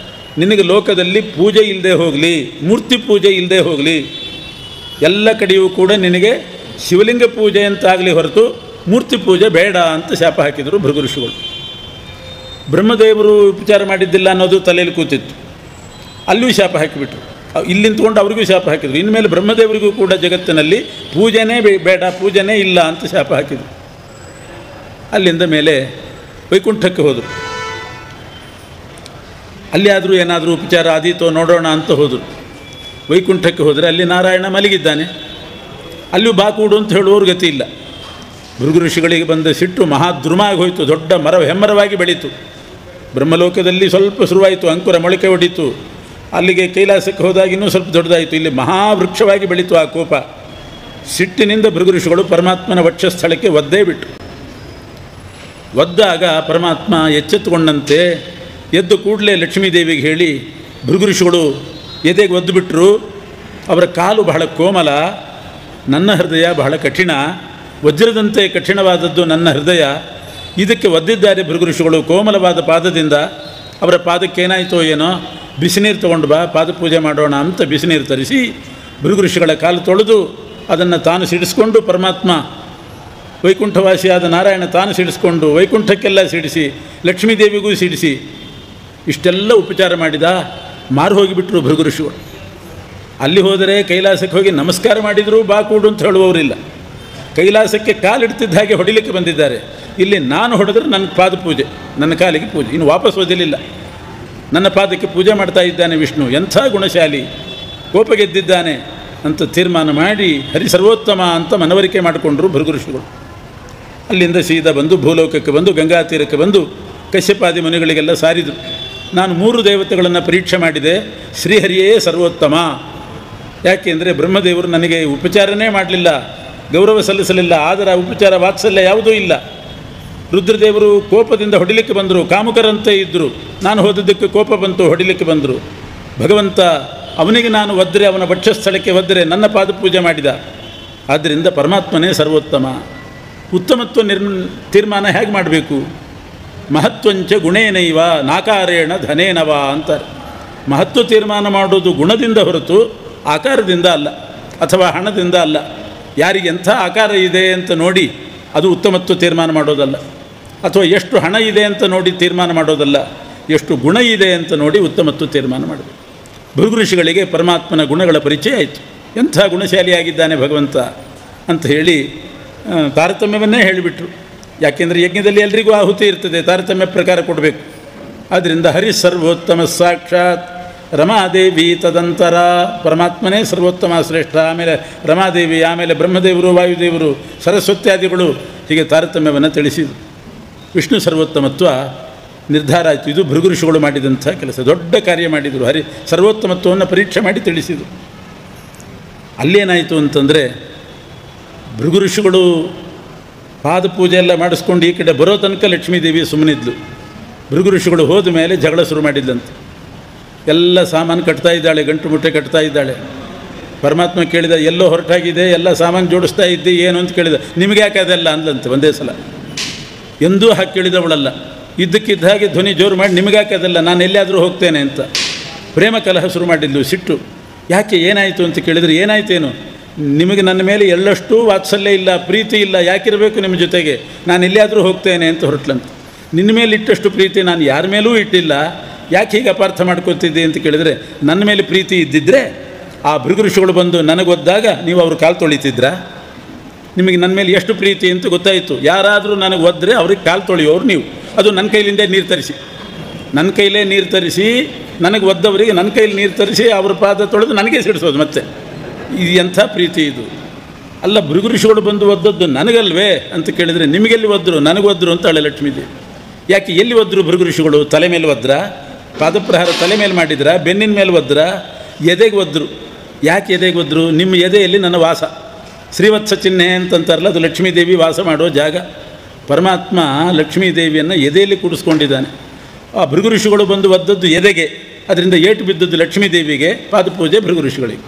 ನಿನಗೆ ಲೋಕದಲ್ಲಿ ಪೂಜೆ ಇಲ್ಲದೆ ಹೋಗಲಿ, ಮೂರ್ತಿ ಪೂಜೆ ಇಲ್ಲದೆ ಹೋಗಲಿ, ಎಲ್ಲ ಕಡೆಯೂ ಕೂಡ ನಿನಗೆ ಶಿವಲಿಂಗ ಪೂಜೆ ಅಂತಾಗಲಿ ಹೊರತು ಮೂರ್ತಿ ಪೂಜೆ ಬೇಡ ಅಂತ ಶಾಪ ಹಾಕಿದರು ಭೃಗು ಋಷಿಗಳು. ಬ್ರಹ್ಮದೇವರು ಉಪಚಾರ ಮಾಡಿದ್ದಿಲ್ಲ ಅನ್ನೋದು ತಲೆಯಲ್ಲಿ ಕೂತಿತ್ತು. ಅಲ್ಲಿಯೂ ಶಾಪ ಹಾಕಿಬಿಟ್ರು. ಇಲ್ಲಿ ನಿಂತ್ಕೊಂಡು ಅವರಿಗೂ ಶಾಪ ಹಾಕಿದರು. ಇನ್ಮೇಲೆ ಬ್ರಹ್ಮದೇವರಿಗೂ ಕೂಡ ಜಗತ್ತಿನಲ್ಲಿ ಪೂಜೆನೇ ಬೇಡ, ಪೂಜೆನೇ ಇಲ್ಲ ಅಂತ ಶಾಪ ಹಾಕಿದರು. ಅಲ್ಲಿಂದ ಮೇಲೆ ವೈಕುಂಠಕ್ಕೆ ಹೋದರು. ಅಲ್ಲಿ ಆದರೂ ಏನಾದರೂ ಉಪಚಾರ ಆದೀತೋ ನೋಡೋಣ ಅಂತ ಹೋದರು. ವೈಕುಂಠಕ್ಕೆ ಹೋದರೆ ಅಲ್ಲಿ ನಾರಾಯಣ ಮಲಗಿದ್ದಾನೆ. ಅಲ್ಲಿಯೂ ಬಾಕೂಡು ಅಂತ ಹೇಳುವವ್ರ ಗತಿ ಇಲ್ಲ. ಭೃಗು ಋಷಿಗಳಿಗೆ ಬಂದ ಸಿಟ್ಟು ಮಹಾದ್ರುಮಾಗಿ ಹೋಯಿತು. ದೊಡ್ಡ ಮರ ಹೆಮ್ಮರವಾಗಿ ಬೆಳೀತು. ಬ್ರಹ್ಮಲೋಕದಲ್ಲಿ ಸ್ವಲ್ಪ ಶುರುವಾಯಿತು, ಅಂಕುರ ಮೊಳಕೆ ಹೊಡೀತು. ಅಲ್ಲಿಗೆ ಕೈಲಾಸಕ್ಕೆ ಹೋದಾಗ ಇನ್ನೂ ಸ್ವಲ್ಪ ದೊಡ್ಡದಾಯಿತು. ಇಲ್ಲಿ ಮಹಾವೃಕ್ಷವಾಗಿ ಬೆಳೀತು ಆ ಕೋಪ. ಸಿಟ್ಟಿನಿಂದ ಭೃಗು ಋಷಿಗಳು ಪರಮಾತ್ಮನ ವಕ್ಷಸ್ಥಳಕ್ಕೆ ಒದ್ದೇ ಬಿಟ್ಟು. ಒದ್ದಾಗ ಪರಮಾತ್ಮ ಎಚ್ಚೆತ್ತುಕೊಂಡಂತೆ ಎದ್ದು ಕೂಡಲೇ ಲಕ್ಷ್ಮೀದೇವಿಗೆ ಹೇಳಿ ಭೃಗು ಋಷಿಗಳು ಎದೆಗೆ ಒದ್ದು ಬಿಟ್ಟರು. ಅವರ ಕಾಲು ಬಹಳ ಕೋಮಲ, ನನ್ನ ಹೃದಯ ಬಹಳ ಕಠಿಣ, ವಜ್ರದಂತೆ ಕಠಿಣವಾದದ್ದು ನನ್ನ ಹೃದಯ. ಇದಕ್ಕೆ ಒದ್ದಿದ್ದಾರೆ ಭೃಗು ಋಷಿಗಳು ಕೋಮಲವಾದ ಪಾದದಿಂದ. ಅವರ ಪಾದಕ್ಕೇನಾಯಿತೋ ಏನೋ, ಬಿಸಿನೀರು ತೊಗೊಂಡು ಬಾ, ಪಾದಪೂಜೆ ಮಾಡೋಣ ಅಂತ ಬಿಸಿನೀರು ತರಿಸಿ ಭೃಗು ಋಷಿಗಳ ಕಾಲು ತೊಳೆದು ಅದನ್ನು ತಾನು ಸಿಡಿಸ್ಕೊಂಡು ಪರಮಾತ್ಮ ವೈಕುಂಠವಾಸಿಯಾದ ನಾರಾಯಣ ತಾನು ಸಿಡಿಸ್ಕೊಂಡು ವೈಕುಂಠಕ್ಕೆಲ್ಲ ಸಿಡಿಸಿ ಲಕ್ಷ್ಮೀದೇವಿಗೂ ಸಿಡಿಸಿ ಇಷ್ಟೆಲ್ಲ ಉಪಚಾರ ಮಾಡಿದ. ಮಾರು ಹೋಗಿಬಿಟ್ರು ಭೃಗು ಋಷಿಗಳು. ಅಲ್ಲಿ ಹೋದರೆ ಕೈಲಾಸಕ್ಕೆ ಹೋಗಿ ನಮಸ್ಕಾರ ಮಾಡಿದರೂ ಬಾಕೂಡು ಅಂತ ಹೇಳುವವರಿಲ್ಲ. ಕೈಲಾಸಕ್ಕೆ ಕಾಲಿಡ್ತಿದ್ದ ಹಾಗೆ ಹೊಡಿಲಿಕ್ಕೆ ಬಂದಿದ್ದಾರೆ. ಇಲ್ಲಿ ನಾನು ಹೊಡೆದ್ರೆ ನನ್ನ ಪಾದ ಪೂಜೆ, ನನ್ನ ಕಾಲಿಗೆ ಪೂಜೆ, ಇನ್ನು ವಾಪಸ್ ಓದಲಿಲ್ಲ. ನನ್ನ ಪಾದಕ್ಕೆ ಪೂಜೆ ಮಾಡ್ತಾ ಇದ್ದಾನೆ ವಿಷ್ಣು, ಎಂಥ ಗುಣಶಾಲಿ, ಕೋಪ ಗೆದ್ದಿದ್ದಾನೆ ಅಂತ ತೀರ್ಮಾನ ಮಾಡಿ ಹರಿ ಸರ್ವೋತ್ತಮ ಅಂತ ಮನವರಿಕೆ ಮಾಡಿಕೊಂಡ್ರು ಭೃಗು ಋಷಿಗಳು. ಅಲ್ಲಿಂದ ಸೀದಾ ಬಂದು ಭೂಲೋಕಕ್ಕೆ ಬಂದು ಗಂಗಾ ತೀರಕ್ಕೆ ಬಂದು ಕಶ್ಯಪಾದಿ ಮುನಿಗಳಿಗೆಲ್ಲ ಸಾರಿದರು. ನಾನು 3 ದೇವತೆಗಳನ್ನು ಪರೀಕ್ಷೆ ಮಾಡಿದೆ, ಶ್ರೀಹರಿಯೇ ಸರ್ವೋತ್ತಮ. ಯಾಕೆಂದರೆ ಬ್ರಹ್ಮದೇವರು ನನಗೆ ಉಪಚಾರನೇ ಮಾಡಲಿಲ್ಲ, ಗೌರವ ಸಲ್ಲಿಸಲಿಲ್ಲ, ಆದರ ಉಪಚಾರ ವಾತ್ಸಲ್ಯ ಯಾವುದೂ ಇಲ್ಲ. ರುದ್ರದೇವರು ಕೋಪದಿಂದ ಹೊಡಿಲಿಕ್ಕೆ ಬಂದರು, ಕಾಮುಕರಂತೆ ಇದ್ದರು. ನಾನು ಹೋದದ್ದಕ್ಕೆ ಕೋಪ ಬಂತು, ಹೊಡಿಲಿಕ್ಕೆ ಬಂದರು. ಭಗವಂತ ಅವನಿಗೆ ನಾನು ಒದ್ದರೆ, ಅವನ ವಕ್ಷಸ್ಥಳಕ್ಕೆ ಒದ್ದರೆ ನನ್ನ ಪಾದಪೂಜೆ ಮಾಡಿದ. ಆದ್ದರಿಂದ ಪರಮಾತ್ಮನೇ ಸರ್ವೋತ್ತಮ. ಉತ್ತಮತ್ವ ತೀರ್ಮಾನ ಹೇಗೆ ಮಾಡಬೇಕು? ಮಹತ್ವಂಚ ಗುಣೇನೈವ ನಾಕಾರೇಣ ಧನೇನವ ಅಂತಾರೆ. ಮಹತ್ವ ತೀರ್ಮಾನ ಮಾಡೋದು ಗುಣದಿಂದ ಹೊರತು ಆಕಾರದಿಂದ ಅಲ್ಲ, ಅಥವಾ ಹಣದಿಂದ ಅಲ್ಲ. ಯಾರಿಗೆ ಎಂಥ ಆಕಾರ ಇದೆ ಅಂತ ನೋಡಿ ಅದು ಉತ್ತಮತ್ವ ತೀರ್ಮಾನ ಮಾಡೋದಲ್ಲ, ಅಥವಾ ಎಷ್ಟು ಹಣ ಇದೆ ಅಂತ ನೋಡಿ ತೀರ್ಮಾನ ಮಾಡೋದಲ್ಲ, ಎಷ್ಟು ಗುಣ ಇದೆ ಅಂತ ನೋಡಿ ಉತ್ತಮತ್ವ ತೀರ್ಮಾನ ಮಾಡಬೇಕು. ಭೃಗು ಋಷಿಗಳಿಗೆ ಪರಮಾತ್ಮನ ಗುಣಗಳ ಪರಿಚಯ ಆಯಿತು. ಎಂಥ ಗುಣಶಾಲಿಯಾಗಿದ್ದಾನೆ ಭಗವಂತ ಅಂತ ಹೇಳಿ ತಾರತಮ್ಯವನ್ನೇ ಹೇಳಿಬಿಟ್ರು. ಯಾಕೆಂದರೆ ಯಜ್ಞದಲ್ಲಿ ಎಲ್ರಿಗೂ ಆಹುತಿ ಇರ್ತದೆ, ತಾರತಮ್ಯ ಪ್ರಕಾರ ಕೊಡಬೇಕು. ಆದ್ದರಿಂದ ಹರಿ ಸರ್ವೋತ್ತಮ ಸಾಕ್ಷಾತ್ ರಮಾದೇವಿ ತದಂತರ. ಪರಮಾತ್ಮನೇ ಸರ್ವೋತ್ತಮ ಶ್ರೇಷ್ಠ, ಆಮೇಲೆ ರಮಾದೇವಿ, ಆಮೇಲೆ ಬ್ರಹ್ಮದೇವರು, ವಾಯುದೇವರು, ಸರಸ್ವತ್ಯಾದಿಗಳು, ಹೀಗೆ ತಾರತಮ್ಯವನ್ನು ತಿಳಿಸಿದರು. ವಿಷ್ಣು ಸರ್ವೋತ್ತಮತ್ವ ನಿರ್ಧಾರ ಆಯಿತು. ಇದು ಭೃಗು ಋಷಿಗಳು ಮಾಡಿದಂಥ ಕೆಲಸ, ದೊಡ್ಡ ಕಾರ್ಯ ಮಾಡಿದರು. ಹರಿ ಸರ್ವೋತ್ತಮತ್ವವನ್ನು ಪರೀಕ್ಷೆ ಮಾಡಿ ತಿಳಿಸಿದರು. ಅಲ್ಲೇನಾಯಿತು ಅಂತಂದರೆ ಭೃಗು ಋಷಿಗಳು ಪಾದಪೂಜೆ ಎಲ್ಲ ಮಾಡಿಸ್ಕೊಂಡು ಈ ಕಡೆ ಬರೋ ತನಕ ಲಕ್ಷ್ಮೀದೇವಿ ಸುಮ್ಮನಿದ್ಲು. ಭೃಗು ಋಷಿಗಳು ಹೋದ ಮೇಲೆ ಜಗಳ ಶುರು ಮಾಡಿದ್ದಂತೆ. ಎಲ್ಲ ಸಾಮಾನು ಕಟ್ತಾ ಇದ್ದಾಳೆ, ಗಂಟು ಮುಟ್ಟೆ ಕಟ್ತಾ ಇದ್ದಾಳೆ. ಪರಮಾತ್ಮ ಕೇಳಿದ, ಎಲ್ಲೋ ಹೊರಟಾಗಿದೆ, ಎಲ್ಲ ಸಾಮಾನು ಜೋಡಿಸ್ತಾ ಇದ್ದೆ ಏನು ಅಂತ ಕೇಳಿದ. ನಿಮಗೆ ಯಾಕೆ ಅದೆಲ್ಲ ಅಂದ್ಲಂತೆ ಒಂದೇ ಸಲ. ಎಂದೂ ಹಾಕಿ ಕೇಳಿದವಳಲ್ಲ. ಇದ್ದಕ್ಕಿದ್ದ ಹಾಗೆ ಧ್ವನಿ ಜೋರು ಮಾಡಿ, ನಿಮಗಾಕೆ ಅದಲ್ಲ, ನಾನು ಎಲ್ಲಿಯಾದರೂ ಹೋಗ್ತೇನೆ ಅಂತ ಪ್ರೇಮ ಕಲಹ ಶುರು ಮಾಡಿದ್ಲು. ಸಿಟ್ಟು. ಯಾಕೆ ಏನಾಯಿತು ಅಂತ ಕೇಳಿದರೆ, ಏನಾಯ್ತೇನು, ನಿಮಗೆ ನನ್ನ ಮೇಲೆ ಎಳ್ಳಷ್ಟು ವಾತ್ಸಲ್ಯ ಇಲ್ಲ, ಪ್ರೀತಿ ಇಲ್ಲ, ಯಾಕಿರಬೇಕು ನಿಮ್ಮ ಜೊತೆಗೆ, ನಾನು ಎಲ್ಲಿಯಾದರೂ ಹೋಗ್ತೇನೆ ಅಂತ ಹೊರಟ್ಲಂತೆ. ನಿನ್ನ ಮೇಲೆ ಇಟ್ಟಷ್ಟು ಪ್ರೀತಿ ನಾನು ಯಾರ ಮೇಲೂ ಇಟ್ಟಿಲ್ಲ, ಯಾಕೆ ಹೀಗೆ ಅಪಾರ್ಥ ಮಾಡ್ಕೊತಿದ್ದೆ ಅಂತ ಕೇಳಿದರೆ, ನನ್ನ ಮೇಲೆ ಪ್ರೀತಿ ಇದ್ದಿದ್ದರೆ ಆ ಭೃಗು ಋಷಿಗಳು ಬಂದು ನನಗೊದ್ದಾಗ ನೀವು ಅವ್ರ ಕಾಲು ತೊಳಿತಿದ್ರಾ? ನಿಮಗೆ ನನ್ನ ಮೇಲೆ ಎಷ್ಟು ಪ್ರೀತಿ ಅಂತ ಗೊತ್ತಾಯಿತು. ಯಾರಾದರೂ ನನಗೆ ಒದ್ದರೆ ಅವ್ರಿಗೆ ಕಾಲು ತೊಳೆಯೋರು ನೀವು. ಅದು ನನ್ನ ಕೈಲಿಂದ ನೀರು ತರಿಸಿ, ನನ್ನ ಕೈಲೇ ನೀರು ತರಿಸಿ, ನನಗೆ ಒದ್ದವರಿಗೆ ನನ್ನ ಕೈಲಿ ನೀರು ತರಿಸಿ ಅವ್ರ ಪಾದ ತೊಳೆದು ನನಗೆ ಸಿಡಿಸೋದು. ಮತ್ತೆ ಇದು ಎಂಥ ಪ್ರೀತಿ ಇದು ಅಲ್ಲ. ಭೃಗು ಋಷಿಗಳು ಬಂದು ಒದ್ದದ್ದು ನನಗಲ್ವೇ ಅಂತ ಕೇಳಿದರೆ, ನಿಮಗೆಲ್ಲಿ ಒದ್ದರು? ನನಗೆ ಒದ್ದರು ಅಂತ ಹೇಳಿ ಲಕ್ಷ್ಮೀದೇವಿ. ಯಾಕೆ ಎಲ್ಲಿ ಒದ್ದರು ಭೃಗು ಋಷಿಗಳು? ತಲೆ ಮೇಲೆ ಒದ್ರ, ಪಾದಪ್ರಹಾರ ತಲೆ ಮೇಲೆ ಮಾಡಿದ್ರ, ಬೆನ್ನಿನ ಮೇಲೆ ಒದ್ರ, ಎದೆಗೆ ಒದ್ದರು. ಯಾಕೆ ಎದೆಗೆ ಒದ್ದರು? ನಿಮ್ಮ ಎದೆಯಲ್ಲಿ ನನ್ನ ವಾಸ, ಶ್ರೀವತ್ಸ ಚಿಹ್ನೆ ಅಂತಂತಾರಲ್ಲ, ಅದು ಲಕ್ಷ್ಮೀದೇವಿ ವಾಸ ಮಾಡೋ ಜಾಗ. ಪರಮಾತ್ಮ ಲಕ್ಷ್ಮೀದೇವಿಯನ್ನು ಎದೆಯಲ್ಲಿ ಕೂಡಿಸ್ಕೊಂಡಿದ್ದಾನೆ. ಆ ಭೃಗು ಋಷಿಗಳು ಬಂದು ಒದ್ದದ್ದು ಎದೆಗೆ, ಅದರಿಂದ ಏಟು ಬಿದ್ದದ್ದು ಲಕ್ಷ್ಮೀದೇವಿಗೆ, ಪಾದಪೂಜೆ ಭೃಗು ಋಷಿಗಳಿಗೆ.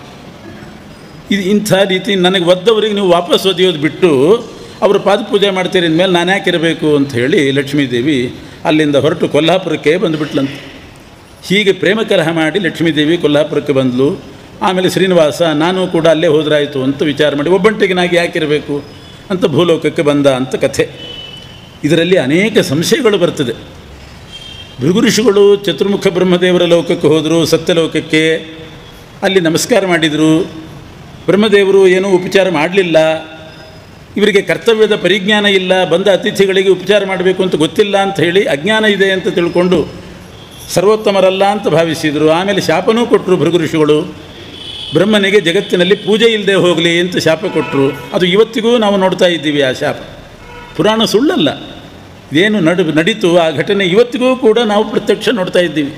ಇದು ಇಂಥ ರೀತಿ ನನಗೆ ಒದ್ದವರಿಗೆ ನೀವು ವಾಪಸ್ ಒದೆಯೋದು ಬಿಟ್ಟು ಅವರು ಪಾದಪೂಜೆ ಮಾಡ್ತೀರಿ ಅಂದಮೇಲೆ ನಾನು ಯಾಕಿರಬೇಕು ಅಂತ ಹೇಳಿ ಲಕ್ಷ್ಮೀದೇವಿ ಅಲ್ಲಿಂದ ಹೊರಟು ಕೊಲ್ಹಾಪುರಕ್ಕೆ ಬಂದುಬಿಟ್ಲಂತೆ. ಹೀಗೆ ಪ್ರೇಮ ಕಲಹ ಮಾಡಿ ಲಕ್ಷ್ಮೀದೇವಿ ಕೊಲ್ಹಾಪುರಕ್ಕೆ ಬಂದಳು. ಆಮೇಲೆ ಶ್ರೀನಿವಾಸ ನಾನು ಕೂಡ ಅಲ್ಲೇ ಹೋದ್ರಾಯಿತು ಅಂತ ವಿಚಾರ ಮಾಡಿ ಒಬ್ಬಂಟಿಗನಾಗಿ ಯಾಕಿರಬೇಕು ಅಂತ ಭೂಲೋಕಕ್ಕೆ ಬಂದ ಅಂತ ಕಥೆ. ಇದರಲ್ಲಿ ಅನೇಕ ಸಂಶಯಗಳು ಬರ್ತದೆ. ಭೃಗು ಋಷಿಗಳು ಚತುರ್ಮುಖ ಬ್ರಹ್ಮದೇವರ ಲೋಕಕ್ಕೆ ಹೋದರು, ಸತ್ಯಲೋಕಕ್ಕೆ. ಅಲ್ಲಿ ನಮಸ್ಕಾರ ಮಾಡಿದರು. ಬ್ರಹ್ಮದೇವರು ಏನೂ ಉಪಚಾರ ಮಾಡಲಿಲ್ಲ. ಇವರಿಗೆ ಕರ್ತವ್ಯದ ಪರಿಜ್ಞಾನ ಇಲ್ಲ, ಬಂದ ಅತಿಥಿಗಳಿಗೆ ಉಪಚಾರ ಮಾಡಬೇಕು ಅಂತ ಗೊತ್ತಿಲ್ಲ ಅಂತ ಹೇಳಿ ಅಜ್ಞಾನ ಇದೆ ಅಂತ ತಿಳ್ಕೊಂಡು ಸರ್ವೋತ್ತಮರಲ್ಲ ಅಂತ ಭಾವಿಸಿದರು. ಆಮೇಲೆ ಶಾಪನೂ ಕೊಟ್ಟರು ಭೃಗು ಋಷಿಗಳು. ಬ್ರಹ್ಮನಿಗೆ ಜಗತ್ತಿನಲ್ಲಿ ಪೂಜೆ ಇಲ್ಲದೆ ಹೋಗಲಿ ಅಂತ ಶಾಪ ಕೊಟ್ಟರು. ಅದು ಇವತ್ತಿಗೂ ನಾವು ನೋಡ್ತಾ ಇದ್ದೀವಿ. ಆ ಶಾಪ ಪುರಾಣ ಸುಳ್ಳಲ್ಲ, ಏನು ನಡೀತು ಆ ಘಟನೆ ಇವತ್ತಿಗೂ ಕೂಡ ನಾವು ಪ್ರತ್ಯಕ್ಷ ನೋಡ್ತಾ ಇದ್ದೀವಿ.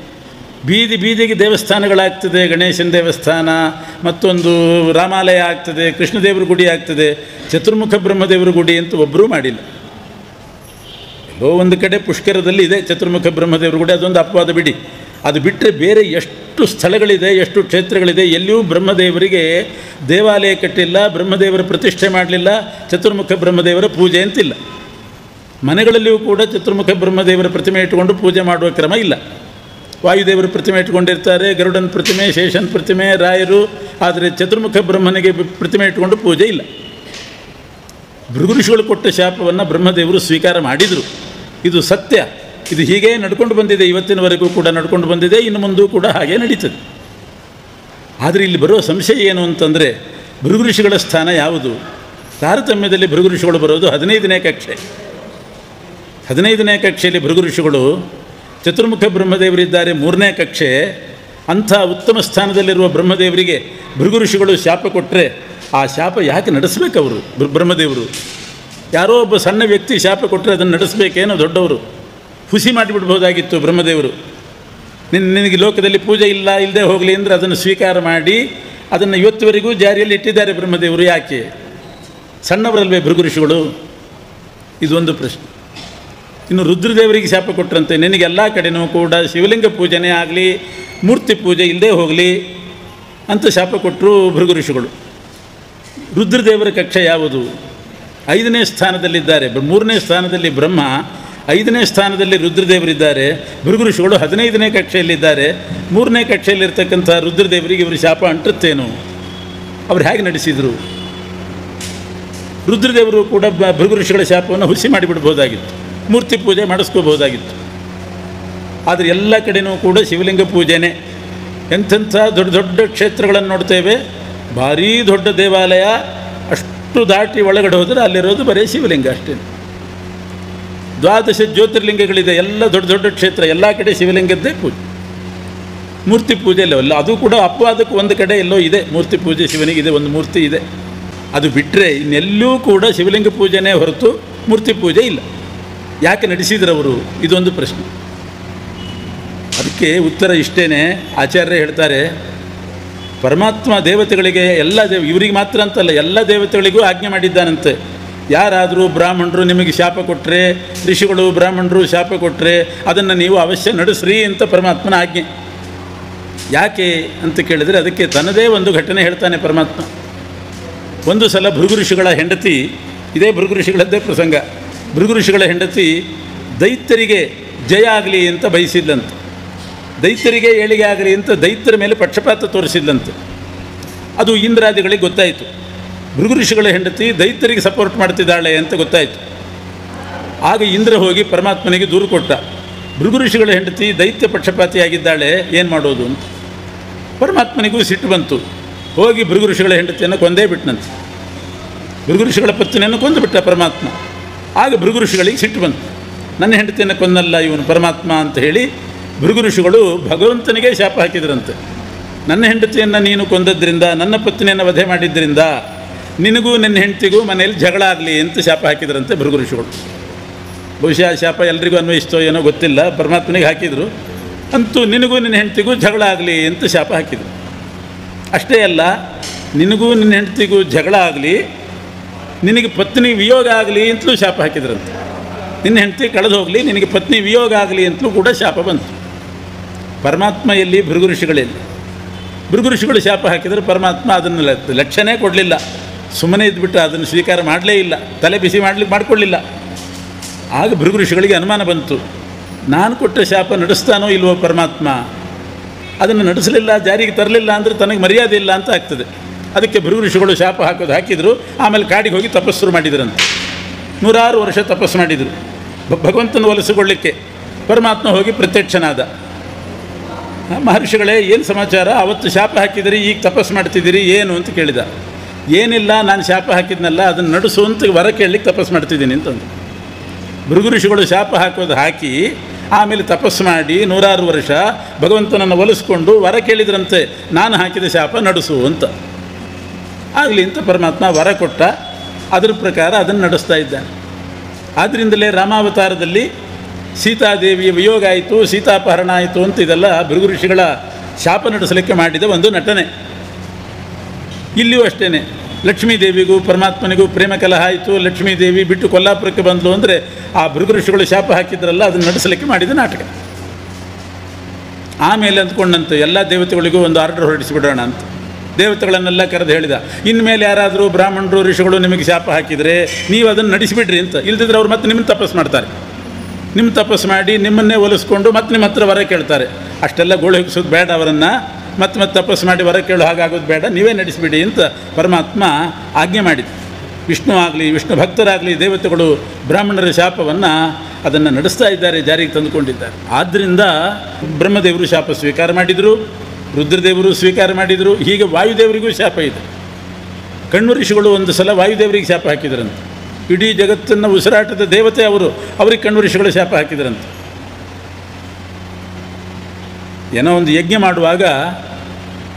ಬೀದಿ ಬೀದಿಗೆ ದೇವಸ್ಥಾನಗಳಾಗ್ತದೆ, ಗಣೇಶನ ದೇವಸ್ಥಾನ, ಮತ್ತೊಂದು ರಾಮಾಲಯ ಆಗ್ತದೆ, ಕೃಷ್ಣದೇವರ ಗುಡಿ ಆಗ್ತದೆ, ಚತುರ್ಮುಖ ಬ್ರಹ್ಮದೇವರ ಗುಡಿ ಅಂತ ಒಬ್ಬರೂ ಮಾಡಿಲ್ಲ. ಎಲ್ಲೋ ಒಂದು ಕಡೆ ಪುಷ್ಕರದಲ್ಲಿ ಇದೆ ಚತುರ್ಮುಖ ಬ್ರಹ್ಮದೇವರ ಗುಡಿ, ಅದೊಂದು ಅಪವಾದ ಬಿಡಿ. ಅದು ಬಿಟ್ಟರೆ ಬೇರೆ ಎಷ್ಟು ಸ್ಥಳಗಳಿದೆ, ಎಷ್ಟು ಕ್ಷೇತ್ರಗಳಿದೆ, ಎಲ್ಲಿಯೂ ಬ್ರಹ್ಮದೇವರಿಗೆ ದೇವಾಲಯ ಕಟ್ಟಿಲ್ಲ, ಬ್ರಹ್ಮದೇವರ ಪ್ರತಿಷ್ಠೆ ಮಾಡಲಿಲ್ಲ, ಚತುರ್ಮುಖ ಬ್ರಹ್ಮದೇವರ ಪೂಜೆ ಅಂತಿಲ್ಲ. ಮನೆಗಳಲ್ಲಿಯೂ ಕೂಡ ಚತುರ್ಮುಖ ಬ್ರಹ್ಮದೇವರ ಪ್ರತಿಮೆ ಇಟ್ಟುಕೊಂಡು ಪೂಜೆ ಮಾಡುವ ಕ್ರಮ ಇಲ್ಲ. ವಾಯುದೇವರ ಪ್ರತಿಮೆ ಇಟ್ಕೊಂಡಿರ್ತಾರೆ, ಗರುಡನ ಪ್ರತಿಮೆ, ಶೇಷನ ಪ್ರತಿಮೆ, ರಾಯರು, ಆದರೆ ಚತುರ್ಮುಖ ಬ್ರಹ್ಮನಿಗೆ ಪ್ರತಿಮೆ ಇಟ್ಟುಕೊಂಡು ಪೂಜೆ ಇಲ್ಲ. ಭೃಗು ಋಷಿಗಳು ಕೊಟ್ಟ ಶಾಪವನ್ನು ಬ್ರಹ್ಮದೇವರು ಸ್ವೀಕಾರ ಮಾಡಿದರು. ಇದು ಸತ್ಯ. ಇದು ಹೀಗೆ ನಡ್ಕೊಂಡು ಬಂದಿದೆ, ಇವತ್ತಿನವರೆಗೂ ಕೂಡ ನಡ್ಕೊಂಡು ಬಂದಿದೆ, ಇನ್ನು ಮುಂದೂ ಕೂಡ ಹಾಗೇ ನಡೀತದೆ. ಆದರೆ ಇಲ್ಲಿ ಬರುವ ಸಂಶಯ ಏನು ಅಂತಂದರೆ, ಭೃಗು ಋಷಿಗಳ ಸ್ಥಾನ ಯಾವುದು? ತಾರತಮ್ಯದಲ್ಲಿ ಭೃಗು ಋಷಿಗಳು ಬರೋದು 15ನೇ ಕಕ್ಷೆ. 15ನೇ ಕಕ್ಷೆಯಲ್ಲಿ ಭೃಗು ಋಷಿಗಳು, ಚತುರ್ಮುಖ ಬ್ರಹ್ಮದೇವರಿದ್ದಾರೆ 3ನೇ ಕಕ್ಷೆ. ಅಂಥ ಉತ್ತಮ ಸ್ಥಾನದಲ್ಲಿರುವ ಬ್ರಹ್ಮದೇವರಿಗೆ ಭೃಗು ಋಷಿಗಳು ಶಾಪ ಕೊಟ್ಟರೆ ಆ ಶಾಪ ಯಾಕೆ ನಡೆಸಬೇಕು? ಅವರು ಬ್ರಹ್ಮದೇವರು ಯಾರೋ ಒಬ್ಬ ಸಣ್ಣ ವ್ಯಕ್ತಿ ಶಾಪ ಕೊಟ್ಟರೆ ಅದನ್ನು ನಡೆಸಬೇಕೇನೋ ದೊಡ್ಡವರು? ಹುಸಿ ಮಾಡಿಬಿಡ್ಬೋದಾಗಿತ್ತು ಬ್ರಹ್ಮದೇವರು. ನಿನಗೆ ಲೋಕದಲ್ಲಿ ಪೂಜೆ ಇಲ್ಲದೆ ಹೋಗಲಿ ಅಂದರೆ ಅದನ್ನು ಸ್ವೀಕಾರ ಮಾಡಿ ಅದನ್ನು ಇವತ್ತುವರೆಗೂ ಜಾರಿಯಲ್ಲಿ ಇಟ್ಟಿದ್ದಾರೆ ಬ್ರಹ್ಮದೇವರು. ಯಾಕೆ? ಸಣ್ಣವರಲ್ವೇ ಭೃಗು ಋಷಿಗಳು? ಇದೊಂದು ಪ್ರಶ್ನೆ. ಇನ್ನು ರುದ್ರದೇವರಿಗೆ ಶಾಪ ಕೊಟ್ಟರಂತೆ, ನಿನಗೆಲ್ಲ ಕಡೆನೂ ಕೂಡ ಶಿವಲಿಂಗ ಪೂಜೆನೇ ಆಗಲಿ, ಮೂರ್ತಿ ಪೂಜೆ ಇಲ್ಲದೆ ಹೋಗಲಿ ಅಂತ ಶಾಪ ಕೊಟ್ಟರು ಭೃಗು ಋಷಿಗಳು. ರುದ್ರದೇವರ ಕಕ್ಷೆ ಯಾವುದು? 5ನೇ ಸ್ಥಾನದಲ್ಲಿದ್ದಾರೆ. 3ನೇ ಸ್ಥಾನದಲ್ಲಿ ಬ್ರಹ್ಮ, 5ನೇ ಸ್ಥಾನದಲ್ಲಿ ರುದ್ರದೇವರಿದ್ದಾರೆ. ಭೃಗು ಋಷಿಗಳು 15ನೇ ಕಕ್ಷೆಯಲ್ಲಿದ್ದಾರೆ. 3ನೇ ಕಕ್ಷೆಯಲ್ಲಿರ್ತಕ್ಕಂಥ ರುದ್ರದೇವರಿಗೆ ಇವರು ಶಾಪ ಅಂಟುತ್ತೇನು? ಅವರು ಹೇಗೆ ನಡೆಸಿದರು? ರುದ್ರದೇವರು ಕೂಡ ಭೃಗು ಋಷಿಗಳ ಶಾಪವನ್ನು ಹುಸಿ ಮಾಡಿಬಿಡ್ಬೋದಾಗಿತ್ತು, ಮೂರ್ತಿ ಪೂಜೆ ಮಾಡಿಸ್ಕೋಬೋದಾಗಿತ್ತು. ಆದರೆ ಎಲ್ಲ ಕಡೆಯೂ ಕೂಡ ಶಿವಲಿಂಗ ಪೂಜೆನೇ. ಎಂಥೆಂಥ ದೊಡ್ಡ ದೊಡ್ಡ ಕ್ಷೇತ್ರಗಳನ್ನು ನೋಡ್ತೇವೆ, ಭಾರೀ ದೊಡ್ಡ ದೇವಾಲಯ, ಅಷ್ಟು ದಾಟಿ ಒಳಗಡೆ ಹೋದರೆ ಅಲ್ಲಿರೋದು ಬರೀ ಶಿವಲಿಂಗ ಅಷ್ಟೇ. 12 ಜ್ಯೋತಿರ್ಲಿಂಗಗಳಿದೆ, ಎಲ್ಲ ದೊಡ್ಡ ದೊಡ್ಡ ಕ್ಷೇತ್ರ, ಎಲ್ಲ ಕಡೆ ಶಿವಲಿಂಗದ್ದೇ ಪೂಜೆ, ಮೂರ್ತಿ ಪೂಜೆ ಇಲ್ಲ. ಅದು ಕೂಡ ಅಪವಾದಕ್ಕೆ ಒಂದು ಕಡೆ ಎಲ್ಲೋ ಇದೆ ಮೂರ್ತಿ ಪೂಜೆ, ಶಿವನಿಗಿದೆ ಒಂದು ಮೂರ್ತಿ ಇದೆ. ಅದು ಬಿಟ್ಟರೆ ಇನ್ನೆಲ್ಲೂ ಕೂಡ ಶಿವಲಿಂಗ ಪೂಜೆನೇ ಹೊರತು ಮೂರ್ತಿ ಪೂಜೆ ಇಲ್ಲ. ಯಾಕೆ ನಡೆಸಿದ್ರವರು? ಇದೊಂದು ಪ್ರಶ್ನೆ. ಅದಕ್ಕೆ ಉತ್ತರ ಇಷ್ಟೇ. ಆಚಾರ್ಯ ಹೇಳ್ತಾರೆ, ಪರಮಾತ್ಮ ದೇವತೆಗಳಿಗೆ ಇವರಿಗೆ ಮಾತ್ರ ಅಂತಲ್ಲ, ಎಲ್ಲ ದೇವತೆಗಳಿಗೂ ಆಜ್ಞೆ ಮಾಡಿದ್ದಾನಂತೆ. ಯಾರಾದರೂ ಬ್ರಾಹ್ಮಣರು ನಿಮಗೆ ಶಾಪ ಕೊಟ್ಟರೆ, ಋಷಿಗಳು ಬ್ರಾಹ್ಮಣರು ಶಾಪ ಕೊಟ್ಟರೆ ಅದನ್ನು ನೀವು ಅವಶ್ಯ ನಡೆಸ್ರಿ ಅಂತ ಪರಮಾತ್ಮನ ಆಜ್ಞೆ. ಯಾಕೆ ಅಂತ ಕೇಳಿದರೆ ಅದಕ್ಕೆ ತನ್ನದೇ ಒಂದು ಘಟನೆ ಹೇಳ್ತಾನೆ ಪರಮಾತ್ಮ. ಒಂದು ಸಲ ಭೃಗು ಋಷಿಗಳ ಹೆಂಡತಿ, ಇದೇ ಭೃಗು ಋಷಿಗಳದ್ದೇ ಪ್ರಸಂಗ, ಭೃಗು ಋಷಿಗಳ ಹೆಂಡತಿ ದೈತ್ಯರಿಗೆ ಜಯ ಆಗಲಿ ಅಂತ ಬಯಸಿದ್ಲಂತೆ. ದೈತ್ಯರಿಗೆ ಏಳಿಗೆ ಆಗಲಿ ಅಂತ ದೈತ್ಯರ ಮೇಲೆ ಪಕ್ಷಪಾತ ತೋರಿಸಿದ್ಲಂತೆ. ಅದು ಇಂದ್ರಾದಿಗಳಿಗೆ ಗೊತ್ತಾಯಿತು. ಭೃಗು ಋಷಿಗಳ ಹೆಂಡತಿ ದೈತ್ಯರಿಗೆ ಸಪೋರ್ಟ್ ಮಾಡ್ತಿದ್ದಾಳೆ ಅಂತ ಗೊತ್ತಾಯಿತು. ಆಗ ಇಂದ್ರ ಹೋಗಿ ಪರಮಾತ್ಮನಿಗೆ ದೂರು ಕೊಟ್ಟ, ಭೃಗು ಋಷಿಗಳ ಹೆಂಡತಿ ದೈತ್ಯ ಪಕ್ಷಪಾತಿಯಾಗಿದ್ದಾಳೆ, ಏನು ಮಾಡೋದು ಅಂತ. ಪರಮಾತ್ಮನಿಗೂ ಸಿಟ್ಟು ಬಂತು. ಹೋಗಿ ಭೃಗು ಋಷಿಗಳ ಹೆಂಡತಿಯನ್ನು ಕೊಂದೇ ಬಿಟ್ಟನಂತೆ. ಭೃಗು ಋಷಿಗಳ ಪತ್ನಿಯನ್ನು ಕೊಂದುಬಿಟ್ಟ ಪರಮಾತ್ಮ. ಆಗ ಭೃಗು ಋಷಿಗಳಿಗೆ ಸಿಟ್ಟು ಬಂತು, ನನ್ನ ಹೆಂಡತಿಯನ್ನು ಕೊಂದಲ್ಲ ಇವನು ಪರಮಾತ್ಮ ಅಂತ ಹೇಳಿ ಭೃಗು ಋಷಿಗಳು ಭಗವಂತನಿಗೆ ಶಾಪ ಹಾಕಿದ್ರಂತೆ. ನನ್ನ ಹೆಂಡತಿಯನ್ನು ನೀನು ಕೊಂದದ್ರಿಂದ, ನನ್ನ ಪತ್ನಿಯನ್ನು ವಧೆ ಮಾಡಿದ್ದರಿಂದ ನಿನಗೂ ನಿನ್ನ ಹೆಂಡತಿಗೂ ಮನೆಯಲ್ಲಿ ಜಗಳ ಆಗಲಿ ಅಂತ ಶಾಪ ಹಾಕಿದ್ರಂತೆ ಭೃಗು ಋಷಿಗಳು. ಬಹುಶಃ ಶಾಪ ಎಲ್ರಿಗೂ ಅನ್ವಯಿಸ್ತೋ ಏನೋ ಗೊತ್ತಿಲ್ಲ, ಪರಮಾತ್ಮನಿಗೆ ಹಾಕಿದರು. ಅಂತೂ ನಿನಗೂ ನಿನ್ನ ಹೆಂಡತಿಗೂ ಜಗಳ ಆಗಲಿ ಅಂತ ಶಾಪ ಹಾಕಿದರು. ಅಷ್ಟೇ ಅಲ್ಲ, ನಿನಗೂ ನಿನ್ನ ಹೆಂಡತಿಗೂ ಜಗಳ ಆಗಲಿ, ನಿನಗೆ ಪತ್ನಿ ವಿಯೋಗ ಆಗಲಿ ಅಂತಲೂ ಶಾಪ ಹಾಕಿದ್ರಂತೆ. ನಿನ್ನ ಹೆಂಡತಿ ಕಳೆದು ಹೋಗಲಿ, ನಿನಗೆ ಪತ್ನಿ ವಿಯೋಗ ಆಗಲಿ ಅಂತಲೂ ಕೂಡ ಶಾಪ ಬಂತು. ಪರಮಾತ್ಮ ಎಲ್ಲಿ? ಭೃಗು ಋಷಿಗಳಲ್ಲಿ. ಭೃಗು ಋಷಿಗಳು ಶಾಪ ಹಾಕಿದರೆ ಪರಮಾತ್ಮ ಅದನ್ನು ಲಕ್ಷ್ಯನೇ ಕೊಡಲಿಲ್ಲ, ಸುಮ್ಮನೆ ಇದ್ಬಿಟ್ಟು ಅದನ್ನು ಸ್ವೀಕಾರ ಮಾಡಲೇ ಇಲ್ಲ, ತಲೆ ಬಿಸಿ ಮಾಡಿಕೊಳ್ಳಿಲ್ಲ. ಆಗ ಭೃಗು ಋಷಿಗಳಿಗೆ ಅನುಮಾನ ಬಂತು, ನಾನು ಕೊಟ್ಟ ಶಾಪ ನಡೆಸ್ತಾನೋ ಇಲ್ವೋ ಪರಮಾತ್ಮ? ಅದನ್ನು ನಡೆಸಲಿಲ್ಲ, ಜಾರಿಗೆ ತರಲಿಲ್ಲ ಅಂದರೆ ತನಗೆ ಮರ್ಯಾದೆ ಇಲ್ಲ ಅಂತ ಆಗ್ತದೆ. ಅದಕ್ಕೆ ಭೃಗು ಋಷಿಗಳು ಶಾಪ ಹಾಕಿದರು. ಆಮೇಲೆ ಕಾಡಿಗೆ ಹೋಗಿ ತಪಸ್ಸು ಮಾಡಿದ್ರಂತೆ. 100 ವರ್ಷ ತಪಸ್ಸು ಮಾಡಿದರು ಭಗವಂತನ ಒಲಿಸಿಕೊಳ್ಳಿಕ್ಕೆ. ಪರಮಾತ್ಮ ಹೋಗಿ ಪ್ರತ್ಯಕ್ಷನಾದ. ಮಹರ್ಷಿಗಳೇ, ಏನು ಸಮಾಚಾರ? ಅವತ್ತು ಶಾಪ ಹಾಕಿದಿರಿ, ಈಗ ತಪಸ್ಸು ಮಾಡ್ತಿದ್ದೀರಿ, ಏನು ಅಂತ ಕೇಳಿದ. ಏನಿಲ್ಲ, ನಾನು ಶಾಪ ಹಾಕಿದ್ನಲ್ಲ ಅದನ್ನು ನಡೆಸುವಂತ ವರ ಕೇಳಲಿಕ್ಕೆ ತಪಸ್ಸು ಮಾಡ್ತಿದ್ದೀನಿ ಅಂತಂದು. ಭೃಗು ಋಷಿಗಳು ಶಾಪ ಹಾಕೋದು ಹಾಕಿ ಆಮೇಲೆ ತಪಸ್ಸು ಮಾಡಿ 106 ವರ್ಷ ಭಗವಂತನನ್ನು ಒಲಿಸ್ಕೊಂಡು ವರ ಕೇಳಿದ್ರಂತೆ, ನಾನು ಹಾಕಿದ ಶಾಪ ನಡೆಸು ಅಂತ. ಆಗಲಿ ಅಂತ ಪರಮಾತ್ಮ ವರ ಕೊಟ್ಟ. ಅದರ ಪ್ರಕಾರ ಅದನ್ನು ನಡೆಸ್ತಾ ಇದ್ದಾನೆ. ಆದ್ದರಿಂದಲೇ ರಾಮಾವತಾರದಲ್ಲಿ ಸೀತಾದೇವಿಯ ವಿಯೋಗ ಆಯಿತು, ಸೀತಾಪಹರಣ ಆಯಿತು ಅಂತ ಇದೆಲ್ಲ ಭೃಗು ಋಷಿಗಳ ಶಾಪ ನಡೆಸಲಿಕ್ಕೆ ಮಾಡಿದ ಒಂದು ನಟನೆ. ಇಲ್ಲಿಯೂ ಅಷ್ಟೇ, ಲಕ್ಷ್ಮೀದೇವಿಗೂ ಪರಮಾತ್ಮನಿಗೂ ಪ್ರೇಮ ಕಲಹ ಆಯಿತು. ಲಕ್ಷ್ಮೀದೇವಿ ಬಿಟ್ಟು ಕೊಲ್ಲಾಪುರಕ್ಕೆ ಬಂದಳು ಅಂದರೆ ಆ ಭೃಗು ಋಷಿಗಳು ಶಾಪ ಹಾಕಿದ್ರಲ್ಲ ಅದನ್ನು ನಡೆಸಲಿಕ್ಕೆ ಮಾಡಿದ ನಾಟಕ. ಆಮೇಲೆ ಅಂದ್ಕೊಂಡಂತೆ ಎಲ್ಲ ದೇವತೆಗಳಿಗೂ ಒಂದು ಆರ್ಡರ್ ಹೊರಡಿಸಿಬಿಡೋಣ ಅಂತ ದೇವತೆಗಳನ್ನೆಲ್ಲ ಕರೆದು ಹೇಳಿದ, ಇನ್ಮೇಲೆ ಯಾರಾದರೂ ಬ್ರಾಹ್ಮಣರು ಋಷಿಗಳು ನಿಮಗೆ ಶಾಪ ಹಾಕಿದರೆ ನೀವು ಅದನ್ನು ನಡೆಸಿಬಿಡ್ರಿ ಅಂತ. ಇಲ್ದಿದ್ರೆ ಅವ್ರು ಮತ್ತೆ ನಿಮ್ಮನ್ನು ತಪಸ್ಸು ಮಾಡ್ತಾರೆ. ನಿಮ್ಮ ತಪಸ್ಸು ಮಾಡಿ ನಿಮ್ಮನ್ನೇ ಒಲಿಸ್ಕೊಂಡು ಮತ್ತೆ ನಿಮ್ಮ ಹತ್ರ ವರ ಕೇಳ್ತಾರೆ. ಅಷ್ಟೆಲ್ಲ ಗೋಳು ಹಿಗ್ಸೋದು ಬೇಡ, ಅವರನ್ನು ಮತ್ತೆ ತಪಸ್ಸು ಮಾಡಿ ವರ ಕೇಳೋ ಹಾಗಾಗೋದು ಬೇಡ, ನೀವೇ ನಡೆಸಿಬಿಡಿ ಅಂತ ಪರಮಾತ್ಮ ಆಜ್ಞೆ ಮಾಡಿದ್ದು. ವಿಷ್ಣು ಆಗಲಿ, ವಿಷ್ಣು ಭಕ್ತರಾಗಲಿ, ದೇವತೆಗಳು ಬ್ರಾಹ್ಮಣರ ಶಾಪವನ್ನು ಅದನ್ನು ನಡೆಸ್ತಾ ಇದ್ದಾರೆ, ಜಾರಿಗೆ ತಂದುಕೊಂಡಿದ್ದಾರೆ. ಆದ್ದರಿಂದ ಬ್ರಹ್ಮದೇವರು ಶಾಪ ಸ್ವೀಕಾರ ಮಾಡಿದರು, ರುದ್ರದೇವರು ಸ್ವೀಕಾರ ಮಾಡಿದರು. ಹೀಗೆ ವಾಯುದೇವರಿಗೂ ಶಾಪ ಇದೆ. ಕಣ್ವ ಋಷಿಗಳು ಒಂದು ಸಲ ವಾಯುದೇವರಿಗೆ ಶಾಪ ಹಾಕಿದ್ರಂತೆ. ಇಡೀ ಜಗತ್ತನ್ನು ಉಸಿರಾಟದ ದೇವತೆ ಅವರು, ಅವರಿಗೆ ಕಣ್ವ ಋಷಿಗಳು ಶಾಪ ಹಾಕಿದ್ರಂತೆ. ಏನೋ ಒಂದು ಯಜ್ಞ ಮಾಡುವಾಗ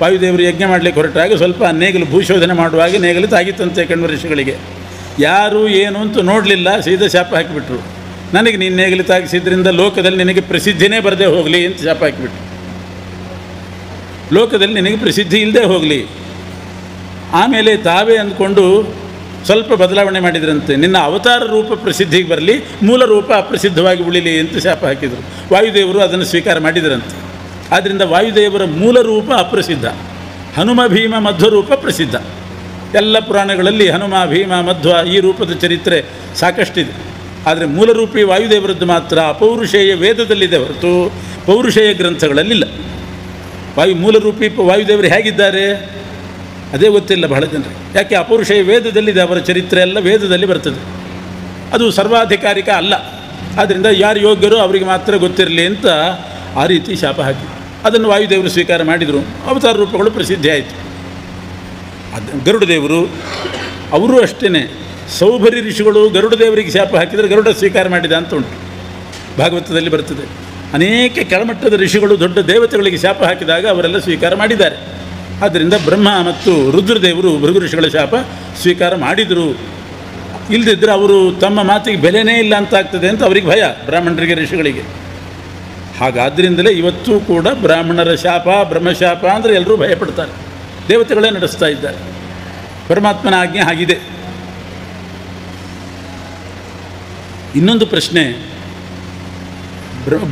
ವಾಯುದೇವರು ಯಜ್ಞ ಮಾಡಲಿಕ್ಕೆ ಹೊರಟಾಗ ಸ್ವಲ್ಪ ನೇಗಲು ಭೂಶೋಧನೆ ಮಾಡುವಾಗ ನೇಗಲು ತಾಗಿತ್ತಂತೆ ಕಣ್ವ ಋಷಿಗಳಿಗೆ. ಯಾರು ಏನು ಅಂತ ನೋಡಲಿಲ್ಲ, ಸೀದಾ ಶಾಪ ಹಾಕಿಬಿಟ್ರು. ನನಗೆ ನೀನು ನೇಗಲು ತಾಗಿಸಿದ್ರಿಂದ ಲೋಕದಲ್ಲಿ ನಿನಗೆ ಪ್ರಸಿದ್ಧಿನೇ ಬರದೇ ಹೋಗಲಿ ಅಂತ ಶಾಪ ಹಾಕಿಬಿಟ್ರು. ಲೋಕದಲ್ಲಿ ನಿನಗೆ ಪ್ರಸಿದ್ಧಿ ಇಲ್ಲದೆ ಹೋಗಲಿ. ಆಮೇಲೆ ತಾವೇ ಅಂದ್ಕೊಂಡು ಸ್ವಲ್ಪ ಬದಲಾವಣೆ ಮಾಡಿದ್ರಂತೆ. ನಿನ್ನ ಅವತಾರ ರೂಪ ಪ್ರಸಿದ್ಧಿಗೆ ಬರಲಿ, ಮೂಲ ರೂಪ ಅಪ್ರಸಿದ್ಧವಾಗಿ ಉಳಿಲಿ ಅಂತ ಶಾಪ ಹಾಕಿದರು. ವಾಯುದೇವರು ಅದನ್ನು ಸ್ವೀಕಾರ ಮಾಡಿದರಂತೆ. ಆದ್ದರಿಂದ ವಾಯುದೇವರ ಮೂಲ ರೂಪ ಅಪ್ರಸಿದ್ಧ, ಹನುಮ ಭೀಮ ಮಧ್ವ ರೂಪ ಪ್ರಸಿದ್ಧ. ಎಲ್ಲ ಪುರಾಣಗಳಲ್ಲಿ ಹನುಮ ಭೀಮ ಮಧ್ವ ಈ ರೂಪದ ಚರಿತ್ರೆ ಸಾಕಷ್ಟಿದೆ. ಆದರೆ ಮೂಲರೂಪಿ ವಾಯುದೇವರದ್ದು ಮಾತ್ರ ಅಪೌರುಷೇಯ ವೇದದಲ್ಲಿದೆ ಹೊರತು ಪೌರುಷೇಯ ಗ್ರಂಥಗಳಲ್ಲಿಲ್ಲ. ಮೂಲರೂಪಿ ವಾಯುದೇವರು ಹೇಗಿದ್ದಾರೆ ಅದೇ ಗೊತ್ತಿಲ್ಲ ಬಹಳ ಜನರಿಗೆ. ಯಾಕೆ? ಅಪೌರುಷೇಯ ವೇದದಲ್ಲಿದೆ, ಅವರ ಚರಿತ್ರೆ ಎಲ್ಲ ವೇದದಲ್ಲಿ ಬರ್ತದೆ. ಅದು ಸರ್ವಾಧಿಕಾರಿಕ ಅಲ್ಲ. ಆದ್ದರಿಂದ ಯಾರು ಯೋಗ್ಯರು ಅವರಿಗೆ ಮಾತ್ರ ಗೊತ್ತಿರಲಿ ಅಂತ ಆ ರೀತಿ ಶಾಪ ಹಾಕಿ ಅದನ್ನು ವಾಯುದೇವರು ಸ್ವೀಕಾರ ಮಾಡಿದರು. ಅವತಾರ ರೂಪಗಳು ಪ್ರಸಿದ್ಧಿ ಆಯಿತು. ಅದು ಗರುಡದೇವರು ಅವರು ಅಷ್ಟೇ. ಸೌಭರಿ ಋಷಿಗಳು ಗರುಡದೇವರಿಗೆ ಶಾಪ ಹಾಕಿದರೆ ಗರುಡ ಸ್ವೀಕಾರ ಮಾಡಿದ ಅಂತ ಉಂಟು, ಭಾಗವತದಲ್ಲಿ ಬರ್ತದೆ. ಅನೇಕ ಕೆಳಮಟ್ಟದ ಋಷಿಗಳು ದೊಡ್ಡ ದೇವತೆಗಳಿಗೆ ಶಾಪ ಹಾಕಿದಾಗ ಅವರೆಲ್ಲ ಸ್ವೀಕಾರ ಮಾಡಿದ್ದಾರೆ. ಆದ್ದರಿಂದ ಬ್ರಹ್ಮ ಮತ್ತು ರುದ್ರದೇವರು ಭೃಗು ಋಷಿಗಳ ಶಾಪ ಸ್ವೀಕಾರ ಮಾಡಿದರು. ಇಲ್ಲದಿದ್ದರೆ ಅವರು ತಮ್ಮ ಮಾತಿಗೆ ಬೆಲೆನೇ ಇಲ್ಲ ಅಂತ ಆಗ್ತದೆ ಅಂತ ಅವರಿಗೆ ಭಯ, ಬ್ರಾಹ್ಮಣರಿಗೆ ಋಷಿಗಳಿಗೆ. ಹಾಗಾದ್ದರಿಂದಲೇ ಇವತ್ತೂ ಕೂಡ ಬ್ರಾಹ್ಮಣರ ಶಾಪ ಬ್ರಹ್ಮಶಾಪ ಅಂದರೆ ಎಲ್ಲರೂ ಭಯಪಡ್ತಾರೆ. ದೇವತೆಗಳೇ ನಡೆಸ್ತಾ ಇದ್ದಾರೆ. ಪರಮಾತ್ಮನ ಆಜ್ಞೆ ಆಗಿದೆ. ಇನ್ನೊಂದು ಪ್ರಶ್ನೆ,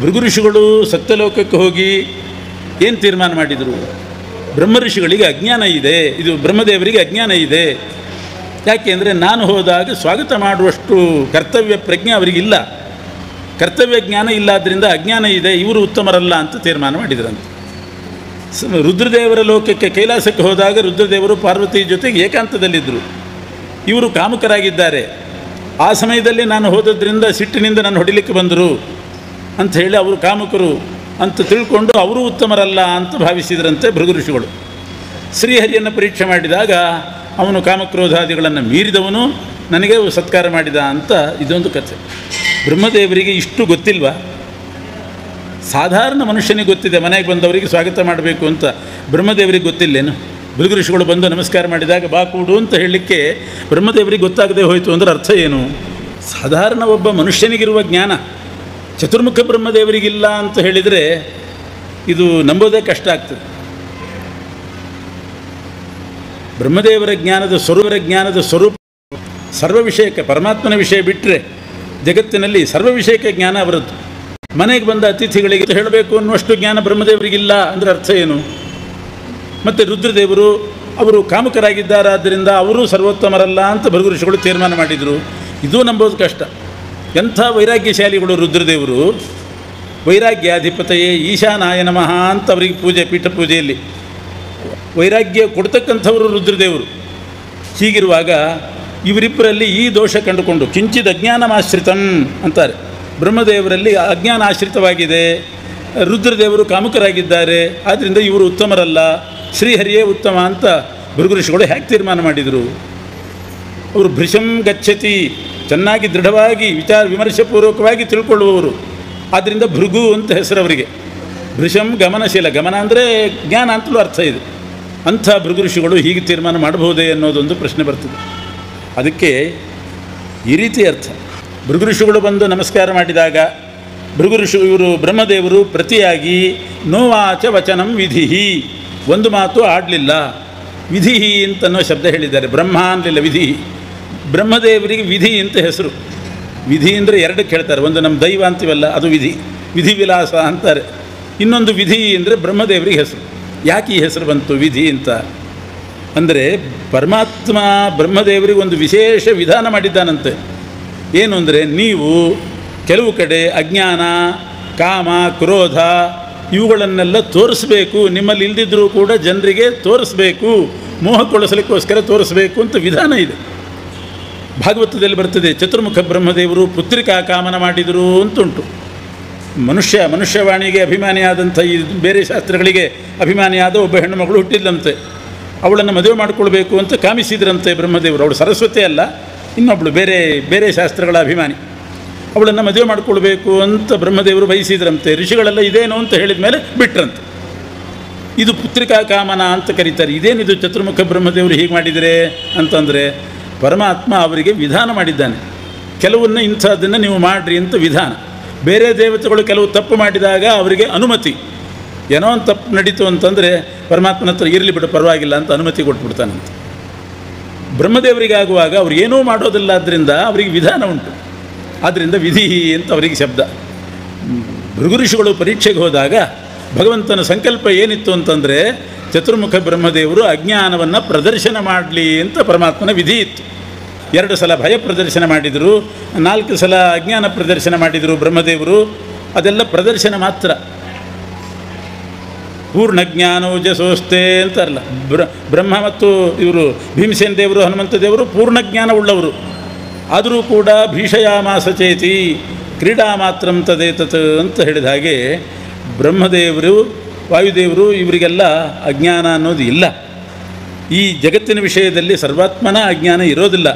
ಭೃಗು ಋಷಿಗಳು ಸತ್ಯಲೋಕಕ್ಕೆ ಹೋಗಿ ಏನು ತೀರ್ಮಾನ ಮಾಡಿದರು? ಬ್ರಹ್ಮ ಋಷಿಗಳಿಗೆ ಅಜ್ಞಾನ ಇದೆ, ಇದು ಬ್ರಹ್ಮದೇವರಿಗೆ ಅಜ್ಞಾನ ಇದೆ. ಯಾಕೆ ಅಂದರೆ ನಾನು ಹೋದಾಗ ಸ್ವಾಗತ ಮಾಡುವಷ್ಟು ಕರ್ತವ್ಯ ಪ್ರಜ್ಞೆ ಅವರಿಗಿಲ್ಲ, ಕರ್ತವ್ಯ ಜ್ಞಾನ ಇಲ್ಲಾದ್ದರಿಂದ ಅಜ್ಞಾನ ಇದೆ, ಇವರು ಉತ್ತಮರಲ್ಲ ಅಂತ ತೀರ್ಮಾನ ಮಾಡಿದ್ರಂತೆ. ರುದ್ರದೇವರ ಲೋಕಕ್ಕೆ ಕೈಲಾಸಕ್ಕೆ ಹೋದಾಗ ರುದ್ರದೇವರು ಪಾರ್ವತಿ ಜೊತೆಗೆ ಏಕಾಂತದಲ್ಲಿದ್ದರು. ಇವರು ಕಾಮುಕರಾಗಿದ್ದಾರೆ. ಆ ಸಮಯದಲ್ಲಿ ನಾನು ಹೋದದ್ರಿಂದ ಸಿಟ್ಟಿನಿಂದ ನಾನು ಹೊಡಿಲಿಕ್ಕೆ ಬಂದರು ಅಂತ ಹೇಳಿ ಅವರು ಕಾಮುಕರು ಅಂತ ತಿಳ್ಕೊಂಡು ಅವರು ಉತ್ತಮರಲ್ಲ ಅಂತ ಭಾವಿಸಿದ್ರಂತೆ ಭೃಗು ಋಷಿಗಳು. ಶ್ರೀಹರಿಯನ್ನು ಪರೀಕ್ಷೆ ಮಾಡಿದಾಗ ಅವನು ಕಾಮಕ್ರೋಧಾದಿಗಳನ್ನು ಮೀರಿದವನು, ನನಗೆ ಸತ್ಕಾರ ಮಾಡಿದ ಅಂತ ಇದೊಂದು ಕಥೆ. ಬ್ರಹ್ಮದೇವರಿಗೆ ಇಷ್ಟು ಗೊತ್ತಿಲ್ವಾ? ಸಾಧಾರಣ ಮನುಷ್ಯನಿಗೆ ಗೊತ್ತಿದೆ ಮನೆಗೆ ಬಂದವರಿಗೆ ಸ್ವಾಗತ ಮಾಡಬೇಕು ಅಂತ, ಬ್ರಹ್ಮದೇವರಿಗೆ ಗೊತ್ತಿಲ್ಲೇನು? ಭೃಗು ಋಷಿಗಳು ಬಂದು ನಮಸ್ಕಾರ ಮಾಡಿದಾಗ ಬಾ ಕೂಡು ಅಂತ ಹೇಳಲಿಕ್ಕೆ ಬ್ರಹ್ಮದೇವರಿಗೆ ಗೊತ್ತಾಗದೆ ಹೋಯಿತು ಅಂದರೆ ಅರ್ಥ ಏನು? ಸಾಧಾರಣ ಒಬ್ಬ ಮನುಷ್ಯನಿಗಿರುವ ಜ್ಞಾನ ಚತುರ್ಮುಖ ಬ್ರಹ್ಮದೇವರಿಗಿಲ್ಲ ಅಂತ ಹೇಳಿದರೆ ಇದು ನಂಬೋದೇ ಕಷ್ಟ ಆಗ್ತದೆ. ಬ್ರಹ್ಮದೇವರ ಜ್ಞಾನದ ಸ್ವರೂಪ ಸರ್ವ ವಿಷಯಕ್ಕೆ, ಪರಮಾತ್ಮನ ವಿಷಯ ಬಿಟ್ಟರೆ ಜಗತ್ತಿನಲ್ಲಿ ಸರ್ವ ವಿಷಯಕ್ಕೆ ಜ್ಞಾನ ಅವರದ್ದು. ಮನೆಗೆ ಬಂದ ಅತಿಥಿಗಳಿಗೆ ಹೇಳಬೇಕು ಅನ್ನುವಷ್ಟು ಜ್ಞಾನ ಬ್ರಹ್ಮದೇವರಿಗಿಲ್ಲ ಅಂದರೆ ಅರ್ಥ ಏನು? ಮತ್ತು ರುದ್ರದೇವರು ಅವರು ಕಾಮುಕರಾಗಿದ್ದಾರಾದ್ದರಿಂದ ಅವರು ಸರ್ವೋತ್ತಮರಲ್ಲ ಅಂತ ಭೃಗು ಋಷಿಗಳು ತೀರ್ಮಾನ ಮಾಡಿದರು. ಇದೂ ನಂಬೋದು ಕಷ್ಟ. ಎಂಥ ವೈರಾಗ್ಯಶಾಲಿಗಳು ರುದ್ರದೇವರು. ವೈರಾಗ್ಯಾಧಿಪತೆಯೇ ಈಶಾನಾಯ ನಮಃ ಅಂತ ಅವರಿಗೆ ಪೂಜೆ, ಪೀಠ ಪೂಜೆಯಲ್ಲಿ ವೈರಾಗ್ಯ ಕೊಡ್ತಕ್ಕಂಥವರು ರುದ್ರದೇವರು. ಹೀಗಿರುವಾಗ ಇವರಿಬ್ಬರಲ್ಲಿ ಈ ದೋಷ ಕಂಡುಕೊಂಡು ಕಿಂಚಿದ್ ಅಜ್ಞಾನಮಾಶ್ರಿತಂ ಅಂತಾರೆ. ಬ್ರಹ್ಮದೇವರಲ್ಲಿ ಅಜ್ಞಾನ ಆಶ್ರಿತವಾಗಿದೆ, ರುದ್ರದೇವರು ಕಾಮುಕರಾಗಿದ್ದಾರೆ, ಆದ್ದರಿಂದ ಇವರು ಉತ್ತಮರಲ್ಲ, ಶ್ರೀಹರಿಯೇ ಉತ್ತಮ ಅಂತ ಭೃಗು ಋಷಿಗಳು ಹೇಗೆ ತೀರ್ಮಾನ ಮಾಡಿದರು? ಅವರು ಭೃಶಂ ಗಚ್ಚತಿ, ಚೆನ್ನಾಗಿ ದೃಢವಾಗಿ ವಿಮರ್ಶೆಪೂರ್ವಕವಾಗಿ ತಿಳ್ಕೊಳ್ಳುವವರು. ಆದ್ದರಿಂದ ಭೃಗು ಅಂತ ಹೆಸರು ಅವರಿಗೆ. ಭೃಶಂ ಗಮನಶೀಲ, ಗಮನ ಅಂದರೆ ಜ್ಞಾನ ಅಂತಲೂ ಅರ್ಥ ಇದೆ. ಅಂಥ ಭೃಗು ಋಷಿಗಳು ಹೀಗೆ ತೀರ್ಮಾನ ಮಾಡಬಹುದೇ ಅನ್ನೋದೊಂದು ಪ್ರಶ್ನೆ ಬರ್ತದೆ. ಅದಕ್ಕೆ ಈ ರೀತಿ ಅರ್ಥ. ಭೃಗು ಋಷಿಗಳು ಬಂದು ನಮಸ್ಕಾರ ಮಾಡಿದಾಗ ಇವರು ಬ್ರಹ್ಮದೇವರು ಪ್ರತಿಯಾಗಿ ನೋವಾಚ ವಚನಂ ವಿಧಿಹಿ, ಒಂದು ಮಾತು ಆಡಲಿಲ್ಲ. ವಿಧಿಹಿ ಅಂತನ್ನೋ ಶಬ್ದ ಹೇಳಿದ್ದಾರೆ, ಬ್ರಹ್ಮ ಅನ್ನಲಿಲ್ಲ, ವಿಧಿಹಿ. ಬ್ರಹ್ಮದೇವರಿಗೆ ವಿಧಿ ಅಂತ ಹೆಸರು. ವಿಧಿ ಅಂದರೆ ಎರಡಕ್ಕೆ ಹೇಳ್ತಾರೆ, ಒಂದು ನಮ್ಮ ದೈವ ಅಂತೀವಲ್ಲ ಅದು ವಿಧಿ, ವಿಧಿ ವಿಲಾಸ ಅಂತಾರೆ. ಇನ್ನೊಂದು ವಿಧಿ ಅಂದರೆ ಬ್ರಹ್ಮದೇವರಿಗೆ ಹೆಸರು. ಯಾಕೆ ಈ ಹೆಸರು ಬಂತು ವಿಧಿ ಅಂತ ಅಂದರೆ, ಪರಮಾತ್ಮ ಬ್ರಹ್ಮದೇವರಿಗೆ ಒಂದು ವಿಶೇಷ ವಿಧಾನ ಮಾಡಿದ್ದಾನಂತೆ. ಏನು ಅಂದರೆ, ನೀವು ಕೆಲವು ಕಡೆ ಅಜ್ಞಾನ, ಕಾಮ, ಕ್ರೋಧ ಇವುಗಳನ್ನೆಲ್ಲ ತೋರಿಸ್ಬೇಕು, ನಿಮ್ಮಲ್ಲಿ ಇಲ್ದಿದ್ದರೂ ಕೂಡ ಜನರಿಗೆ ತೋರಿಸ್ಬೇಕು, ಮೋಹಕ್ಕೊಳಿಸಲಿಕ್ಕೋಸ್ಕರ ತೋರಿಸ್ಬೇಕು ಅಂತ ವಿಧಾನ ಇದೆ. ಭಾಗವತದಲ್ಲಿ ಬರ್ತದೆ, ಚತುರ್ಮುಖ ಬ್ರಹ್ಮದೇವರು ಪುತ್ರಿಕಾ ಕಾಮನ ಮಾಡಿದರು ಅಂತುಂಟು. ಮನುಷ್ಯವಾಣಿಗೆ ಅಭಿಮಾನಿಯಾದಂಥ ಈ ಬೇರೆ ಶಾಸ್ತ್ರಗಳಿಗೆ ಅಭಿಮಾನಿಯಾದ ಒಬ್ಬ ಹೆಣ್ಣು ಮಗಳು ಹುಟ್ಟಿದ್ದಂತೆ. ಅವಳನ್ನು ಮದುವೆ ಮಾಡಿಕೊಳ್ಬೇಕು ಅಂತ ಕಾಮಿಸಿದ್ರಂತೆ ಬ್ರಹ್ಮದೇವರು. ಅವಳು ಸರಸ್ವತಿ ಅಲ್ಲ, ಇನ್ನೊಬ್ಬಳು ಬೇರೆ ಶಾಸ್ತ್ರಗಳ ಅಭಿಮಾನಿ. ಅವಳನ್ನು ಮದುವೆ ಮಾಡಿಕೊಳ್ಬೇಕು ಅಂತ ಬ್ರಹ್ಮದೇವರು ಬಯಸಿದ್ರಂತೆ. ಋಷಿಗಳೆಲ್ಲ ಇದೇನು ಅಂತ ಹೇಳಿದ ಮೇಲೆ ಬಿಟ್ರಂತೆ. ಇದು ಪುತ್ರಿಕಾ ಕಾಮನ ಅಂತ ಕರೀತಾರೆ. ಇದೇನಿದು ಚತುರ್ಮುಖ ಬ್ರಹ್ಮದೇವರು ಹೀಗೆ ಮಾಡಿದರೆ ಅಂತಂದರೆ, ಪರಮಾತ್ಮ ಅವರಿಗೆ ವಿಧಾನ ಮಾಡಿದ್ದಾನೆ. ಕೆಲವನ್ನ ಇಂಥದ್ದನ್ನು ನೀವು ಮಾಡಿರಿ ಅಂತ ವಿಧಾನ. ಬೇರೆ ದೇವತೆಗಳು ಕೆಲವು ತಪ್ಪು ಮಾಡಿದಾಗ ಅವರಿಗೆ ಅನುಮತಿ, ಏನೋ ಒಂದು ತಪ್ಪು ನಡೀತು ಅಂತಂದರೆ ಪರಮಾತ್ಮನ ಹತ್ರ ಇರಲಿ ಬಿಡು ಪರವಾಗಿಲ್ಲ ಅಂತ ಅನುಮತಿ ಕೊಟ್ಬಿಡ್ತಾನಂತೆ. ಬ್ರಹ್ಮದೇವರಿಗಾಗುವಾಗ ಅವ್ರು ಏನೂ ಮಾಡೋದಿಲ್ಲ, ಆದ್ದರಿಂದ ಅವರಿಗೆ ವಿಧಾನ ಉಂಟು. ಆದ್ದರಿಂದ ವಿಧಿ ಅಂತ ಅವರಿಗೆ ಶಬ್ದ. ಭೃಗು ಋಷಿಗಳು ಪರೀಕ್ಷೆಗೆ ಹೋದಾಗ ಭಗವಂತನ ಸಂಕಲ್ಪ ಏನಿತ್ತು ಅಂತಂದರೆ, ಚತುರ್ಮುಖ ಬ್ರಹ್ಮದೇವರು ಅಜ್ಞಾನವನ್ನು ಪ್ರದರ್ಶನ ಮಾಡಲಿ ಅಂತ ಪರಮಾತ್ಮನ ವಿಧಿ ಇತ್ತು. 2 ಸಲ ಭಯ ಪ್ರದರ್ಶನ ಮಾಡಿದರು, 4 ಸಲ ಅಜ್ಞಾನ ಪ್ರದರ್ಶನ ಮಾಡಿದರು ಬ್ರಹ್ಮದೇವರು. ಅದೆಲ್ಲ ಪ್ರದರ್ಶನ ಮಾತ್ರ. ಪೂರ್ಣಜ್ಞಾನೋಜಸೋಸ್ತೆ ಅಂತಾರಲ್ಲ, ಬ್ರಹ್ಮ ಮತ್ತು ಇವರು ಭೀಮಸೇನ ದೇವರು, ಹನುಮಂತ ದೇವರು ಪೂರ್ಣಜ್ಞಾನ ಉಳ್ಳವರು. ಆದರೂ ಕೂಡ ಭೀಷಯಾಮಾಸ ಚೇತಿ ಕ್ರೀಡಾ ಮಾತ್ರಂ ತದೇತತ್ ಅಂತ ಹೇಳಿದ ಹಾಗೆ ಬ್ರಹ್ಮದೇವರು, ವಾಯುದೇವರು ಇವರಿಗೆಲ್ಲ ಅಜ್ಞಾನ ಅನ್ನೋದು ಇಲ್ಲ. ಈ ಜಗತ್ತಿನ ವಿಷಯದಲ್ಲಿ ಸರ್ವಾತ್ಮನ ಅಜ್ಞಾನ ಇರೋದಿಲ್ಲ.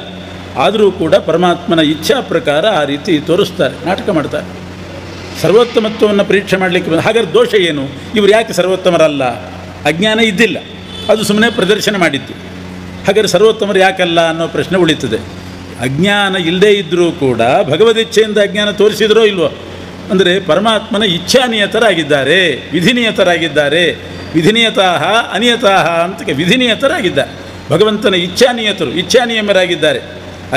ಆದರೂ ಕೂಡ ಪರಮಾತ್ಮನ ಇಚ್ಛಾ ಪ್ರಕಾರ ಆ ರೀತಿ ತೋರಿಸ್ತಾರೆ, ನಾಟಕ ಮಾಡ್ತಾರೆ. ಸರ್ವೋತ್ತಮತ್ವವನ್ನು ಪರೀಕ್ಷೆ ಮಾಡಲಿಕ್ಕೆ ಹಾಗಾದ್ರೆ ದೋಷ ಏನು? ಇವರು ಯಾಕೆ ಸರ್ವೋತ್ತಮರಲ್ಲ? ಅಜ್ಞಾನ ಇದ್ದಿಲ್ಲ, ಅದು ಸುಮ್ಮನೆ ಪ್ರದರ್ಶನ ಮಾಡಿದ್ದು. ಹಾಗಾದ್ರೆ ಸರ್ವೋತ್ತಮರು ಯಾಕಲ್ಲ ಅನ್ನೋ ಪ್ರಶ್ನೆ ಉಳಿತದೆ. ಅಜ್ಞಾನ ಇಲ್ಲದೇ ಇದ್ದರೂ ಕೂಡ ಭಗವದಿಚ್ಛೆಯಿಂದ ಅಜ್ಞಾನ ತೋರಿಸಿದ್ರೋ ಇಲ್ವೋ ಅಂದರೆ, ಪರಮಾತ್ಮನ ಇಚ್ಛಾನಿಯತರಾಗಿದ್ದಾರೆ, ವಿಧಿನಿಯತರಾಗಿದ್ದಾರೆ. ವಿಧಿನಿಯತಾಹ ಅನಿಯತಾಹ ಅಂತ ವಿಧಿನಿಯತರಾಗಿದ್ದಾರೆ. ಭಗವಂತನ ಇಚ್ಛಾನಿಯಮರಾಗಿದ್ದಾರೆ.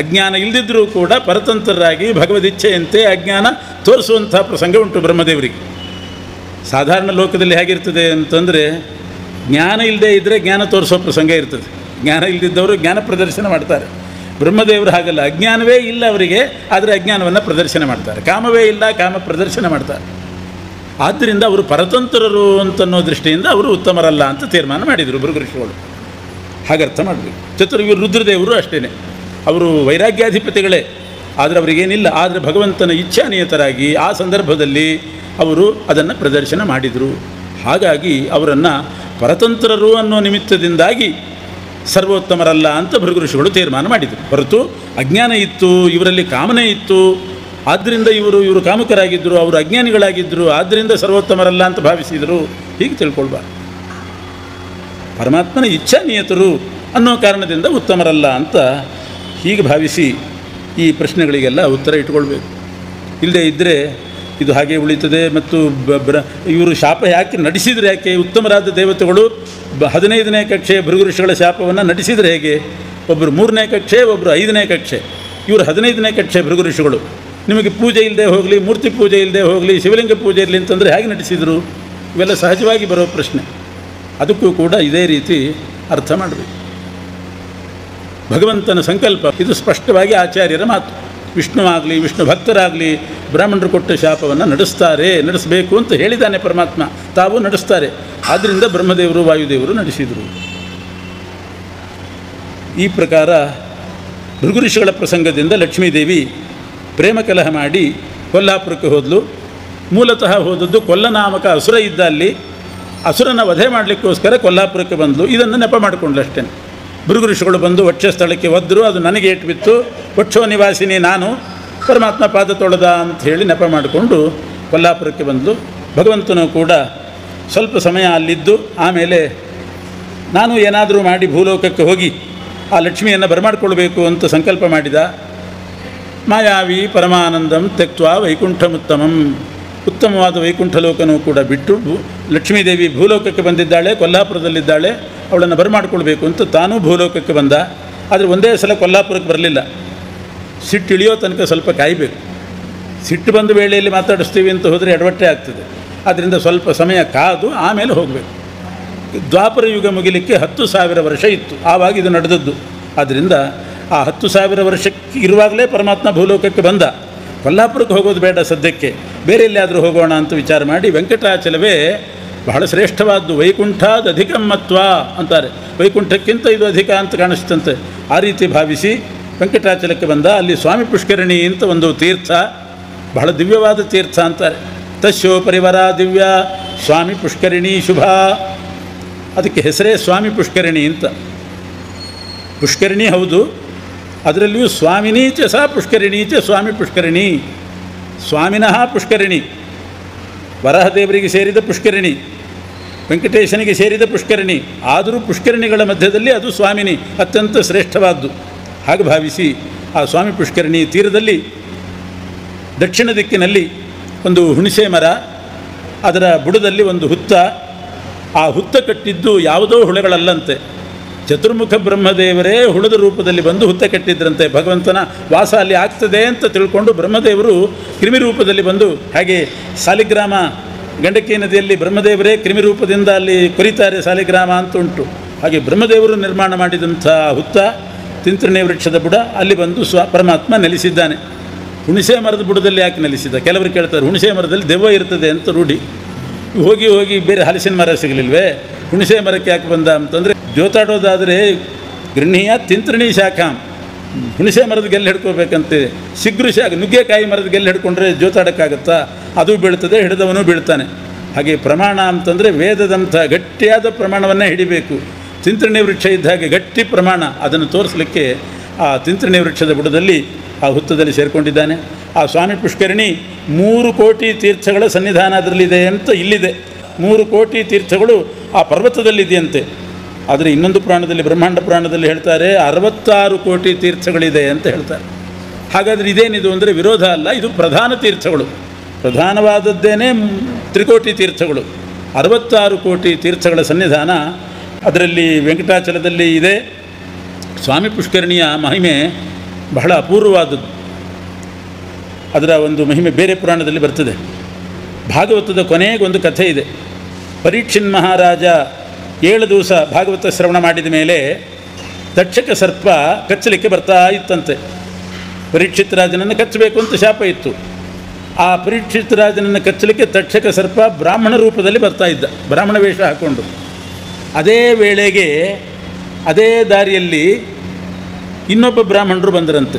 ಅಜ್ಞಾನ ಇಲ್ಲದಿದ್ದರೂ ಕೂಡ ಪರತಂತ್ರರಾಗಿ ಭಗವದಿಚ್ಛೆಯಂತೆ ಅಜ್ಞಾನ ತೋರಿಸುವಂಥ ಪ್ರಸಂಗ ಉಂಟು ಬ್ರಹ್ಮದೇವರಿಗೆ. ಸಾಧಾರಣ ಲೋಕದಲ್ಲಿ ಹೇಗಿರ್ತದೆ ಅಂತಂದರೆ, ಜ್ಞಾನ ಇಲ್ಲದೇ ಇದ್ದರೆ ಜ್ಞಾನ ತೋರಿಸೋ ಪ್ರಸಂಗ ಇರ್ತದೆ. ಜ್ಞಾನ ಇಲ್ಲದಿದ್ದವರು ಜ್ಞಾನ ಪ್ರದರ್ಶನ ಮಾಡ್ತಾರೆ. ಬ್ರಹ್ಮದೇವರು ಹಾಗಲ್ಲ, ಅಜ್ಞಾನವೇ ಇಲ್ಲ ಅವರಿಗೆ, ಆದರೆ ಅಜ್ಞಾನವನ್ನು ಪ್ರದರ್ಶನ ಮಾಡ್ತಾರೆ. ಕಾಮವೇ ಇಲ್ಲ, ಕಾಮ ಪ್ರದರ್ಶನ ಮಾಡ್ತಾರೆ. ಆದ್ದರಿಂದ ಅವರು ಪರತಂತ್ರರು ಅಂತನ್ನೋ ದೃಷ್ಟಿಯಿಂದ ಅವರು ಉತ್ತಮರಲ್ಲ ಅಂತ ತೀರ್ಮಾನ ಮಾಡಿದರು ಭೃಗು ಋಷಿಗಳು. ಹಾಗರ್ಥ ಮಾಡಬೇಕು. ಇವರು ರುದ್ರದೇವರು ಅಷ್ಟೇ, ಅವರು ವೈರಾಗ್ಯಾಧಿಪತಿಗಳೇ, ಆದರೆ ಅವರಿಗೇನಿಲ್ಲ. ಆದರೆ ಭಗವಂತನ ಇಚ್ಛಾನಿಯತರಾಗಿ ಆ ಸಂದರ್ಭದಲ್ಲಿ ಅವರು ಅದನ್ನು ಪ್ರದರ್ಶನ ಮಾಡಿದರು. ಹಾಗಾಗಿ ಅವರನ್ನು ಪರತಂತ್ರರು ಅನ್ನೋ ನಿಮಿತ್ತದಿಂದಾಗಿ ಸರ್ವೋತ್ತಮರಲ್ಲ ಅಂತ ಭೃಗು ಋಷಿಗಳು ತೀರ್ಮಾನ ಮಾಡಿದರು. ಹೊರತು ಅಜ್ಞಾನ ಇತ್ತು, ಇವರಲ್ಲಿ ಕಾಮನೆ ಇತ್ತು, ಆದ್ದರಿಂದ ಇವರು ಕಾಮಕರಾಗಿದ್ದರು, ಅವರು ಅಜ್ಞಾನಿಗಳಾಗಿದ್ದರು, ಆದ್ದರಿಂದ ಸರ್ವೋತ್ತಮರಲ್ಲ ಅಂತ ಭಾವಿಸಿದರು. ಹೀಗೆ ತಿಳ್ಕೊಳ್ಬಾರ್ದು. ಪರಮಾತ್ಮನ ಇಚ್ಛಾನಿಯತರು ಅನ್ನೋ ಕಾರಣದಿಂದ ಉತ್ತಮರಲ್ಲ ಅಂತ ಹೀಗೆ ಭಾವಿಸಿ ಈ ಪ್ರಶ್ನೆಗಳಿಗೆಲ್ಲ ಉತ್ತರ ಇಟ್ಕೊಳ್ಬೇಕು. ಇಲ್ಲದೇ ಇದ್ದರೆ ಇದು ಹಾಗೆ ಉಳಿತದೆ. ಮತ್ತು ಇವರು ಶಾಪ ಯಾಕೆ ನಡೆಸಿದರೆ, ಯಾಕೆ ಉತ್ತಮರಾದ ದೇವತೆಗಳು 15ನೇ ಕಕ್ಷೆ ಭೃಗು ಋಷಿಗಳ ಶಾಪವನ್ನು ನಡೆಸಿದರೆ ಹೇಗೆ? ಒಬ್ಬರು 3ನೇ ಕಕ್ಷೆ, ಒಬ್ಬರು 5ನೇ ಕಕ್ಷೆ. ಇವರು 15ನೇ ಕಕ್ಷೆ ಭೃಗು ಋಷಿಗಳು. ನಿಮಗೆ ಪೂಜೆ ಇಲ್ಲದೆ ಹೋಗಲಿ, ಮೂರ್ತಿ ಪೂಜೆ ಇಲ್ಲದೆ ಹೋಗಲಿ, ಶಿವಲಿಂಗ ಪೂಜೆ ಇರಲಿ ಅಂತಂದರೆ ಹೇಗೆ ನಡೆಸಿದರು? ಇವೆಲ್ಲ ಸಹಜವಾಗಿ ಬರೋ ಪ್ರಶ್ನೆ. ಅದಕ್ಕೂ ಕೂಡ ಇದೇ ರೀತಿ ಅರ್ಥ ಮಾಡಬೇಕು. ಭಗವಂತನ ಸಂಕಲ್ಪ ಇದು ಸ್ಪಷ್ಟವಾಗಿ ಆಚಾರ್ಯರ ಮಾತು. ವಿಷ್ಣು ಆಗಲಿ, ವಿಷ್ಣು ಭಕ್ತರಾಗಲಿ ಬ್ರಾಹ್ಮಣರು ಕೊಟ್ಟ ಶಾಪವನ್ನು ನಡೆಸಬೇಕು ಅಂತ ಹೇಳಿದ್ದಾನೆ ಪರಮಾತ್ಮ. ತಾವು ನಡೆಸ್ತಾರೆ. ಆದ್ದರಿಂದ ಬ್ರಹ್ಮದೇವರು, ವಾಯುದೇವರು ನಡೆಸಿದರು. ಈ ಪ್ರಕಾರ ಭೃಗು ಋಷಿಗಳ ಪ್ರಸಂಗದಿಂದ ಲಕ್ಷ್ಮೀದೇವಿ ಪ್ರೇಮ ಕಲಹ ಮಾಡಿ ಕೊಲ್ಲಾಪುರಕ್ಕೆ ಹೋದಲು. ಮೂಲತಃ ಹೋದದ್ದು ಕೊಲ್ಲನಾಮಕ ಅಸುರ ಇದ್ದ ಅಲ್ಲಿ. ಅಸುರನ ವಧೆ ಮಾಡಲಿಕ್ಕೋಸ್ಕರ ಕೊಲ್ಲಾಪುರಕ್ಕೆ ಬಂದಳು. ಇದನ್ನು ನೆಪ ಮಾಡಿಕೊಂಡ್ಲು ಅಷ್ಟೇ. ಭೃಗು ಋಷಿಗಳು ಬಂದು ವಕ್ಷಸ್ಥಳಕ್ಕೆ ಒದ್ದರು. ಅದು ನನಗೆ ಏಟು ಬಿತ್ತು. ವಕ್ಷೋ ನಿವಾಸಿನಿ ನಾನು, ಪರಮಾತ್ಮ ಪಾದ ತೊಳೆದ ಅಂಥೇಳಿ ನೆಪ ಮಾಡಿಕೊಂಡು ಕೊಲ್ಲಾಪುರಕ್ಕೆ ಬಂದು ಭಗವಂತನು ಕೂಡ ಸ್ವಲ್ಪ ಸಮಯ ಅಲ್ಲಿದ್ದು ಆಮೇಲೆ ನಾನು ಏನಾದರೂ ಮಾಡಿ ಭೂಲೋಕಕ್ಕೆ ಹೋಗಿ ಆ ಲಕ್ಷ್ಮಿಯನ್ನು ಬರಮಾಡಿಕೊಳ್ಬೇಕು ಅಂತ ಸಂಕಲ್ಪ ಮಾಡಿದ. ಮಾಯಾವಿ ಪರಮಾನಂದಂ ತ್ಯಕ್ತ್ವಾ ವೈಕುಂಠಮುತ್ತಮಂ, ಉತ್ತಮವಾದ ವೈಕುಂಠ ಲೋಕನೂ ಕೂಡ ಬಿಟ್ಟು ಲಕ್ಷ್ಮೀದೇವಿ ಭೂಲೋಕಕ್ಕೆ ಬಂದಿದ್ದಾಳೆ, ಕೊಲ್ಲಾಪುರದಲ್ಲಿದ್ದಾಳೆ, ಅವಳನ್ನು ಬರಮಾಡಿಕೊಳ್ಬೇಕು ಅಂತ ತಾನೂ ಭೂಲೋಕಕ್ಕೆ ಬಂದ. ಆದರೆ ಒಂದೇ ಸಲ ಕೊಲ್ಲಾಪುರಕ್ಕೆ ಬರಲಿಲ್ಲ. ಸಿಟ್ಟು ಇಳಿಯೋ ತನಕ ಸ್ವಲ್ಪ ಕಾಯಬೇಕು. ಸಿಟ್ಟು ಬಂದ ವೇಳೆಯಲ್ಲಿ ಮಾತಾಡಿಸ್ತೀವಿ ಅಂತ ಹೋದರೆ ಎಡವಟ್ಟೆ ಆಗ್ತದೆ. ಆದ್ದರಿಂದ ಸ್ವಲ್ಪ ಸಮಯ ಕಾದು ಆಮೇಲೆ ಹೋಗಬೇಕು. ದ್ವಾಪರ ಯುಗ ಮುಗಿಲಿಕ್ಕೆ 10,000 ವರ್ಷ ಇತ್ತು ಆವಾಗ ಇದು ನಡೆದದ್ದು. ಆದ್ದರಿಂದ ಆ 10,000 ವರ್ಷಕ್ಕೆ ಇರುವಾಗಲೇ ಪರಮಾತ್ಮ ಭೂಲೋಕಕ್ಕೆ ಬಂದ. ಕೊಲ್ಲಾಪುರಕ್ಕೆ ಹೋಗೋದು ಬೇಡ ಸದ್ಯಕ್ಕೆ, ಬೇರೆ ಎಲ್ಲಿಯಾದರೂ ಹೋಗೋಣ ಅಂತ ವಿಚಾರ ಮಾಡಿ ವೆಂಕಟಾಚಲವೇ ಬಹಳ ಶ್ರೇಷ್ಠವಾದ್ದು. ವೈಕುಂಠಾದ ಅಧಿಕಮ್ಮತ್ವ ಅಂತಾರೆ, ವೈಕುಂಠಕ್ಕಿಂತ ಇದು ಅಧಿಕ ಅಂತ ಕಾಣಿಸ್ತಂತೆ. ಆ ರೀತಿ ಭಾವಿಸಿ ವೆಂಕಟಾಚಲಕ್ಕೆ ಬಂದ. ಅಲ್ಲಿ ಸ್ವಾಮಿ ಪುಷ್ಕರಣಿ ಅಂತ ಒಂದು ತೀರ್ಥ, ಬಹಳ ದಿವ್ಯವಾದ ತೀರ್ಥ ಅಂತಾರೆ. ತಸ್ಯೋ ಪರಿವರ ದಿವ್ಯ ಸ್ವಾಮಿ ಪುಷ್ಕರಿಣಿ ಶುಭ, ಅದಕ್ಕೆ ಹೆಸರೇ ಸ್ವಾಮಿ ಪುಷ್ಕರಿಣಿ ಅಂತ. ಪುಷ್ಕರಿಣಿ ಹೌದು, ಅದರಲ್ಲಿಯೂ ಸ್ವಾಮಿನೀ ಚ ಸಾ ಪುಷ್ಕರಿಣಿ ಚ ಸ್ವಾಮಿ ಪುಷ್ಕರಿಣಿ. ಸ್ವಾಮಿನಃ ಪುಷ್ಕರಿಣಿ, ವರಹದೇವರಿಗೆ ಸೇರಿದ ಪುಷ್ಕರಿಣಿ, ವೆಂಕಟೇಶನಿಗೆ ಸೇರಿದ ಪುಷ್ಕರಿಣಿ. ಆದರೂ ಪುಷ್ಕರಿಣಿಗಳ ಮಧ್ಯದಲ್ಲಿ ಅದು ಸ್ವಾಮಿನಿ ಅತ್ಯಂತ ಶ್ರೇಷ್ಠವಾದ್ದು. ಹಾಗೆ ಭಾವಿಸಿ ಆ ಸ್ವಾಮಿ ಪುಷ್ಕರಿಣಿ ತೀರದಲ್ಲಿ ದಕ್ಷಿಣ ದಿಕ್ಕಿನಲ್ಲಿ ಒಂದು ಹುಣಸೆ ಮರ, ಅದರ ಬುಡದಲ್ಲಿ ಒಂದು ಹುತ್ತ. ಆ ಹುತ್ತ ಕಟ್ಟಿದ್ದು ಯಾವುದೋ ಹುಳಗಳಲ್ಲಂತೆ, ಚತುರ್ಮುಖ ಬ್ರಹ್ಮದೇವರೇ ಹುಳದ ರೂಪದಲ್ಲಿ ಬಂದು ಹುತ್ತ ಕಟ್ಟಿದ್ರಂತೆ. ಭಗವಂತನ ವಾಸ ಅಲ್ಲಿ ಆಗ್ತದೆ ಅಂತ ತಿಳ್ಕೊಂಡು ಬ್ರಹ್ಮದೇವರು ಕ್ರಿಮಿ ರೂಪದಲ್ಲಿ ಬಂದು, ಹಾಗೆ ಸಾಲಿಗ್ರಾಮ ಗಂಡಕಿ ನದಿಯಲ್ಲಿ ಬ್ರಹ್ಮದೇವರೇ ಕ್ರಿಮಿ ರೂಪದಿಂದ ಅಲ್ಲಿ ಕೊರಿತಾರೆ ಸಾಲಿಗ್ರಾಮ ಅಂತ ಉಂಟು. ಹಾಗೆ ಬ್ರಹ್ಮದೇವರು ನಿರ್ಮಾಣ ಮಾಡಿದಂಥ ಹುತ್ತ ತಿಂತ್ರಿಣಿ ವೃಕ್ಷದ ಬುಡ, ಅಲ್ಲಿ ಬಂದು ಪರಮಾತ್ಮ ನೆಲೆಸಿದ್ದಾನೆ. ಹುಣಸೆ ಮರದ ಬುಡದಲ್ಲಿ ಯಾಕೆ ನೆಲೆಸಿದ? ಕೆಲವರು ಕೇಳ್ತಾರೆ, ಹುಣಸೆ ಮರದಲ್ಲಿ ದೆವ್ವ ಇರ್ತದೆ ಅಂತ ರೂಢಿ. ಹೋಗಿ ಹೋಗಿ ಬೇರೆ ಹಲಸಿನ ಮರ ಸಿಗಲಿಲ್ವೇ, ಹುಣಸೆ ಮರಕ್ಕೆ ಯಾಕೆ ಬಂದ ಅಂತಂದರೆ, ಜೋತಾಡೋದಾದರೆ ಗೃಹೀಯ ತಿಂತ್ರಿಣಿ ಶಾಖಾಂ, ಹುಣಸೆ ಮರದ ಗೆಲ್ಲು ಹಿಡ್ಕೋಬೇಕಂತೆ. ಸಿಗ್ರು ಶಾಖ, ನುಗ್ಗೆಕಾಯಿ ಮರದ ಗೆಲ್ಲು ಹಿಡ್ಕೊಂಡ್ರೆ ಜೋತಾಡೋಕ್ಕಾಗತ್ತಾ? ಅದು ಬೀಳ್ತದೆ, ಹಿಡಿದವನು ಬೀಳ್ತಾನೆ. ಹಾಗೆ ಪ್ರಮಾಣ ಅಂತಂದರೆ ವೇದದಂಥ ಗಟ್ಟಿಯಾದ ಪ್ರಮಾಣವನ್ನೇ ಹಿಡಿಬೇಕು. ತಿಂತ್ರಿಣಿ ವೃಕ್ಷ ಇದ್ದ ಹಾಗೆ ಗಟ್ಟಿ ಪ್ರಮಾಣ, ಅದನ್ನು ತೋರಿಸಲಿಕ್ಕೆ ಆ ತಿಂತ್ರಿಣಿ ವೃಕ್ಷದ ಬುಡದಲ್ಲಿ ಆ ಹುತ್ತದಲ್ಲಿ ಸೇರಿಕೊಂಡಿದ್ದಾನೆ. ಆ ಸ್ವಾಮಿ ಪುಷ್ಕರಿಣಿ 3 ಕೋಟಿ ತೀರ್ಥಗಳ ಸನ್ನಿಧಾನ ಅದರಲ್ಲಿದೆ ಅಂತ ಇಲ್ಲಿದೆ. 3 ಕೋಟಿ ತೀರ್ಥಗಳು ಆ ಪರ್ವತದಲ್ಲಿದೆಯಂತೆ. ಆದರೆ ಇನ್ನೊಂದು ಪುರಾಣದಲ್ಲಿ, ಬ್ರಹ್ಮಾಂಡ ಪುರಾಣದಲ್ಲಿ ಹೇಳ್ತಾರೆ 66 ಕೋಟಿ ತೀರ್ಥಗಳಿದೆ ಅಂತ ಹೇಳ್ತಾರೆ. ಹಾಗಾದರೆ ಇದೇನಿದು ಅಂದರೆ ವಿರೋಧ ಅಲ್ಲ, ಇದು ಪ್ರಧಾನ ತೀರ್ಥಗಳು. ಪ್ರಧಾನವಾದದ್ದೇನೇ ತ್ರಿಕೋಟಿ ತೀರ್ಥಗಳು. 66 ಕೋಟಿ ತೀರ್ಥಗಳ ಸನ್ನಿಧಾನ ಅದರಲ್ಲಿ ವೆಂಕಟಾಚಲದಲ್ಲಿ ಇದೆ. ಸ್ವಾಮಿ ಪುಷ್ಕರಿಣಿಯ ಮಹಿಮೆ ಬಹಳ ಅಪೂರ್ವವಾದದ್ದು. ಅದರ ಒಂದು ಮಹಿಮೆ ಬೇರೆ ಪುರಾಣದಲ್ಲಿ ಬರ್ತದೆ. ಭಾಗವತದ ಕೊನೆಗೊಂದು ಕಥೆ ಇದೆ. ಪರೀಕ್ಷಿನ್ ಮಹಾರಾಜ 7 ದಿವಸ ಭಾಗವತ ಶ್ರವಣ ಮಾಡಿದ ಮೇಲೆ ತಕ್ಷಕ ಸರ್ಪ ಕಚ್ಚಲಿಕ್ಕೆ ಬರ್ತಾ ಇತ್ತಂತೆ. ಪರೀಕ್ಷಿತ್ ರಾಜನನ್ನು ಕಚ್ಚಬೇಕು ಅಂತ ಶಾಪ ಇತ್ತು. ಆ ಪರೀಕ್ಷಿತ್ ರಾಜನನ್ನು ಕಚ್ಚಲಿಕ್ಕೆ ತಕ್ಷಕ ಸರ್ಪ ಬ್ರಾಹ್ಮಣ ರೂಪದಲ್ಲಿ ಬರ್ತಾ ಇದ್ದ, ಬ್ರಾಹ್ಮಣ ವೇಷ ಹಾಕ್ಕೊಂಡು. ಅದೇ ವೇಳೆಗೆ ಅದೇ ದಾರಿಯಲ್ಲಿ ಇನ್ನೊಬ್ಬ ಬ್ರಾಹ್ಮಣರು ಬಂದರಂತೆ.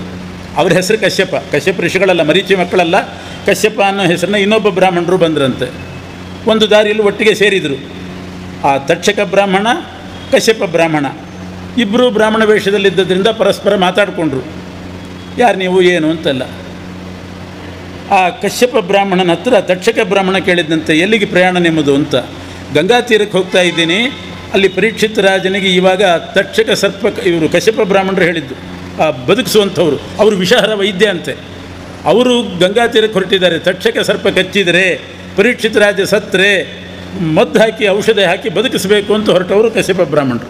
ಅವ್ರ ಹೆಸರು ಕಶ್ಯಪ. ಕಶ್ಯಪ ಋಷಿಗಳಲ್ಲ, ಮರೀಚಿ ಮಕ್ಕಳಲ್ಲ, ಕಶ್ಯಪ ಅನ್ನೋ ಹೆಸರನ್ನ ಇನ್ನೊಬ್ಬ ಬ್ರಾಹ್ಮಣರು ಬಂದರಂತೆ. ಒಂದು ದಾರಿಯಲ್ಲಿ ಒಟ್ಟಿಗೆ ಸೇರಿದರು. ಆ ತಕ್ಷಕ ಬ್ರಾಹ್ಮಣ, ಕಶ್ಯಪ ಬ್ರಾಹ್ಮಣ ಇಬ್ಬರು ಬ್ರಾಹ್ಮಣ ವೇಷದಲ್ಲಿದ್ದರಿಂದ ಪರಸ್ಪರ ಮಾತಾಡಿಕೊಂಡ್ರು. ಯಾರು ನೀವು ಏನು ಅಂತಲ್ಲ. ಆ ಕಶ್ಯಪ ಬ್ರಾಹ್ಮಣನ ಹತ್ರ ತಕ್ಷಕ ಬ್ರಾಹ್ಮಣ ಕೇಳಿದಂತೆ, ಎಲ್ಲಿಗೆ ಪ್ರಯಾಣ ನಿಮ್ಮದು ಅಂತ. ಗಂಗಾ ತೀರಕ್ಕೆ ಹೋಗ್ತಾ ಇದ್ದೀನಿ, ಅಲ್ಲಿ ಪರೀಕ್ಷಿತ್ ರಾಜನಿಗೆ ಇವಾಗ ತಕ್ಷಕ ಸರ್ಪ, ಇವರು ಕಶ್ಯಪ ಬ್ರಾಹ್ಮಣರು ಹೇಳಿದ್ದು ಬದುಕಿಸುವಂಥವ್ರು, ಅವರು ವಿಷಹರ ವೈದ್ಯ ಅಂತೆ. ಅವರು ಗಂಗಾ ತೀರಕ್ಕೆ ಹೊರಟಿದ್ದಾರೆ. ತಕ್ಷಕ ಸರ್ಪ ಕಚ್ಚಿದರೆ, ಪರೀಕ್ಷಿತ್ ರಾಜ ಸತ್ತರೆ ಮದ್ದು ಹಾಕಿ ಔಷಧ ಹಾಕಿ ಬದುಕಿಸಬೇಕು ಅಂತ ಹೊರಟವರು ಕಶ್ಯಪ ಬ್ರಾಹ್ಮಣರು.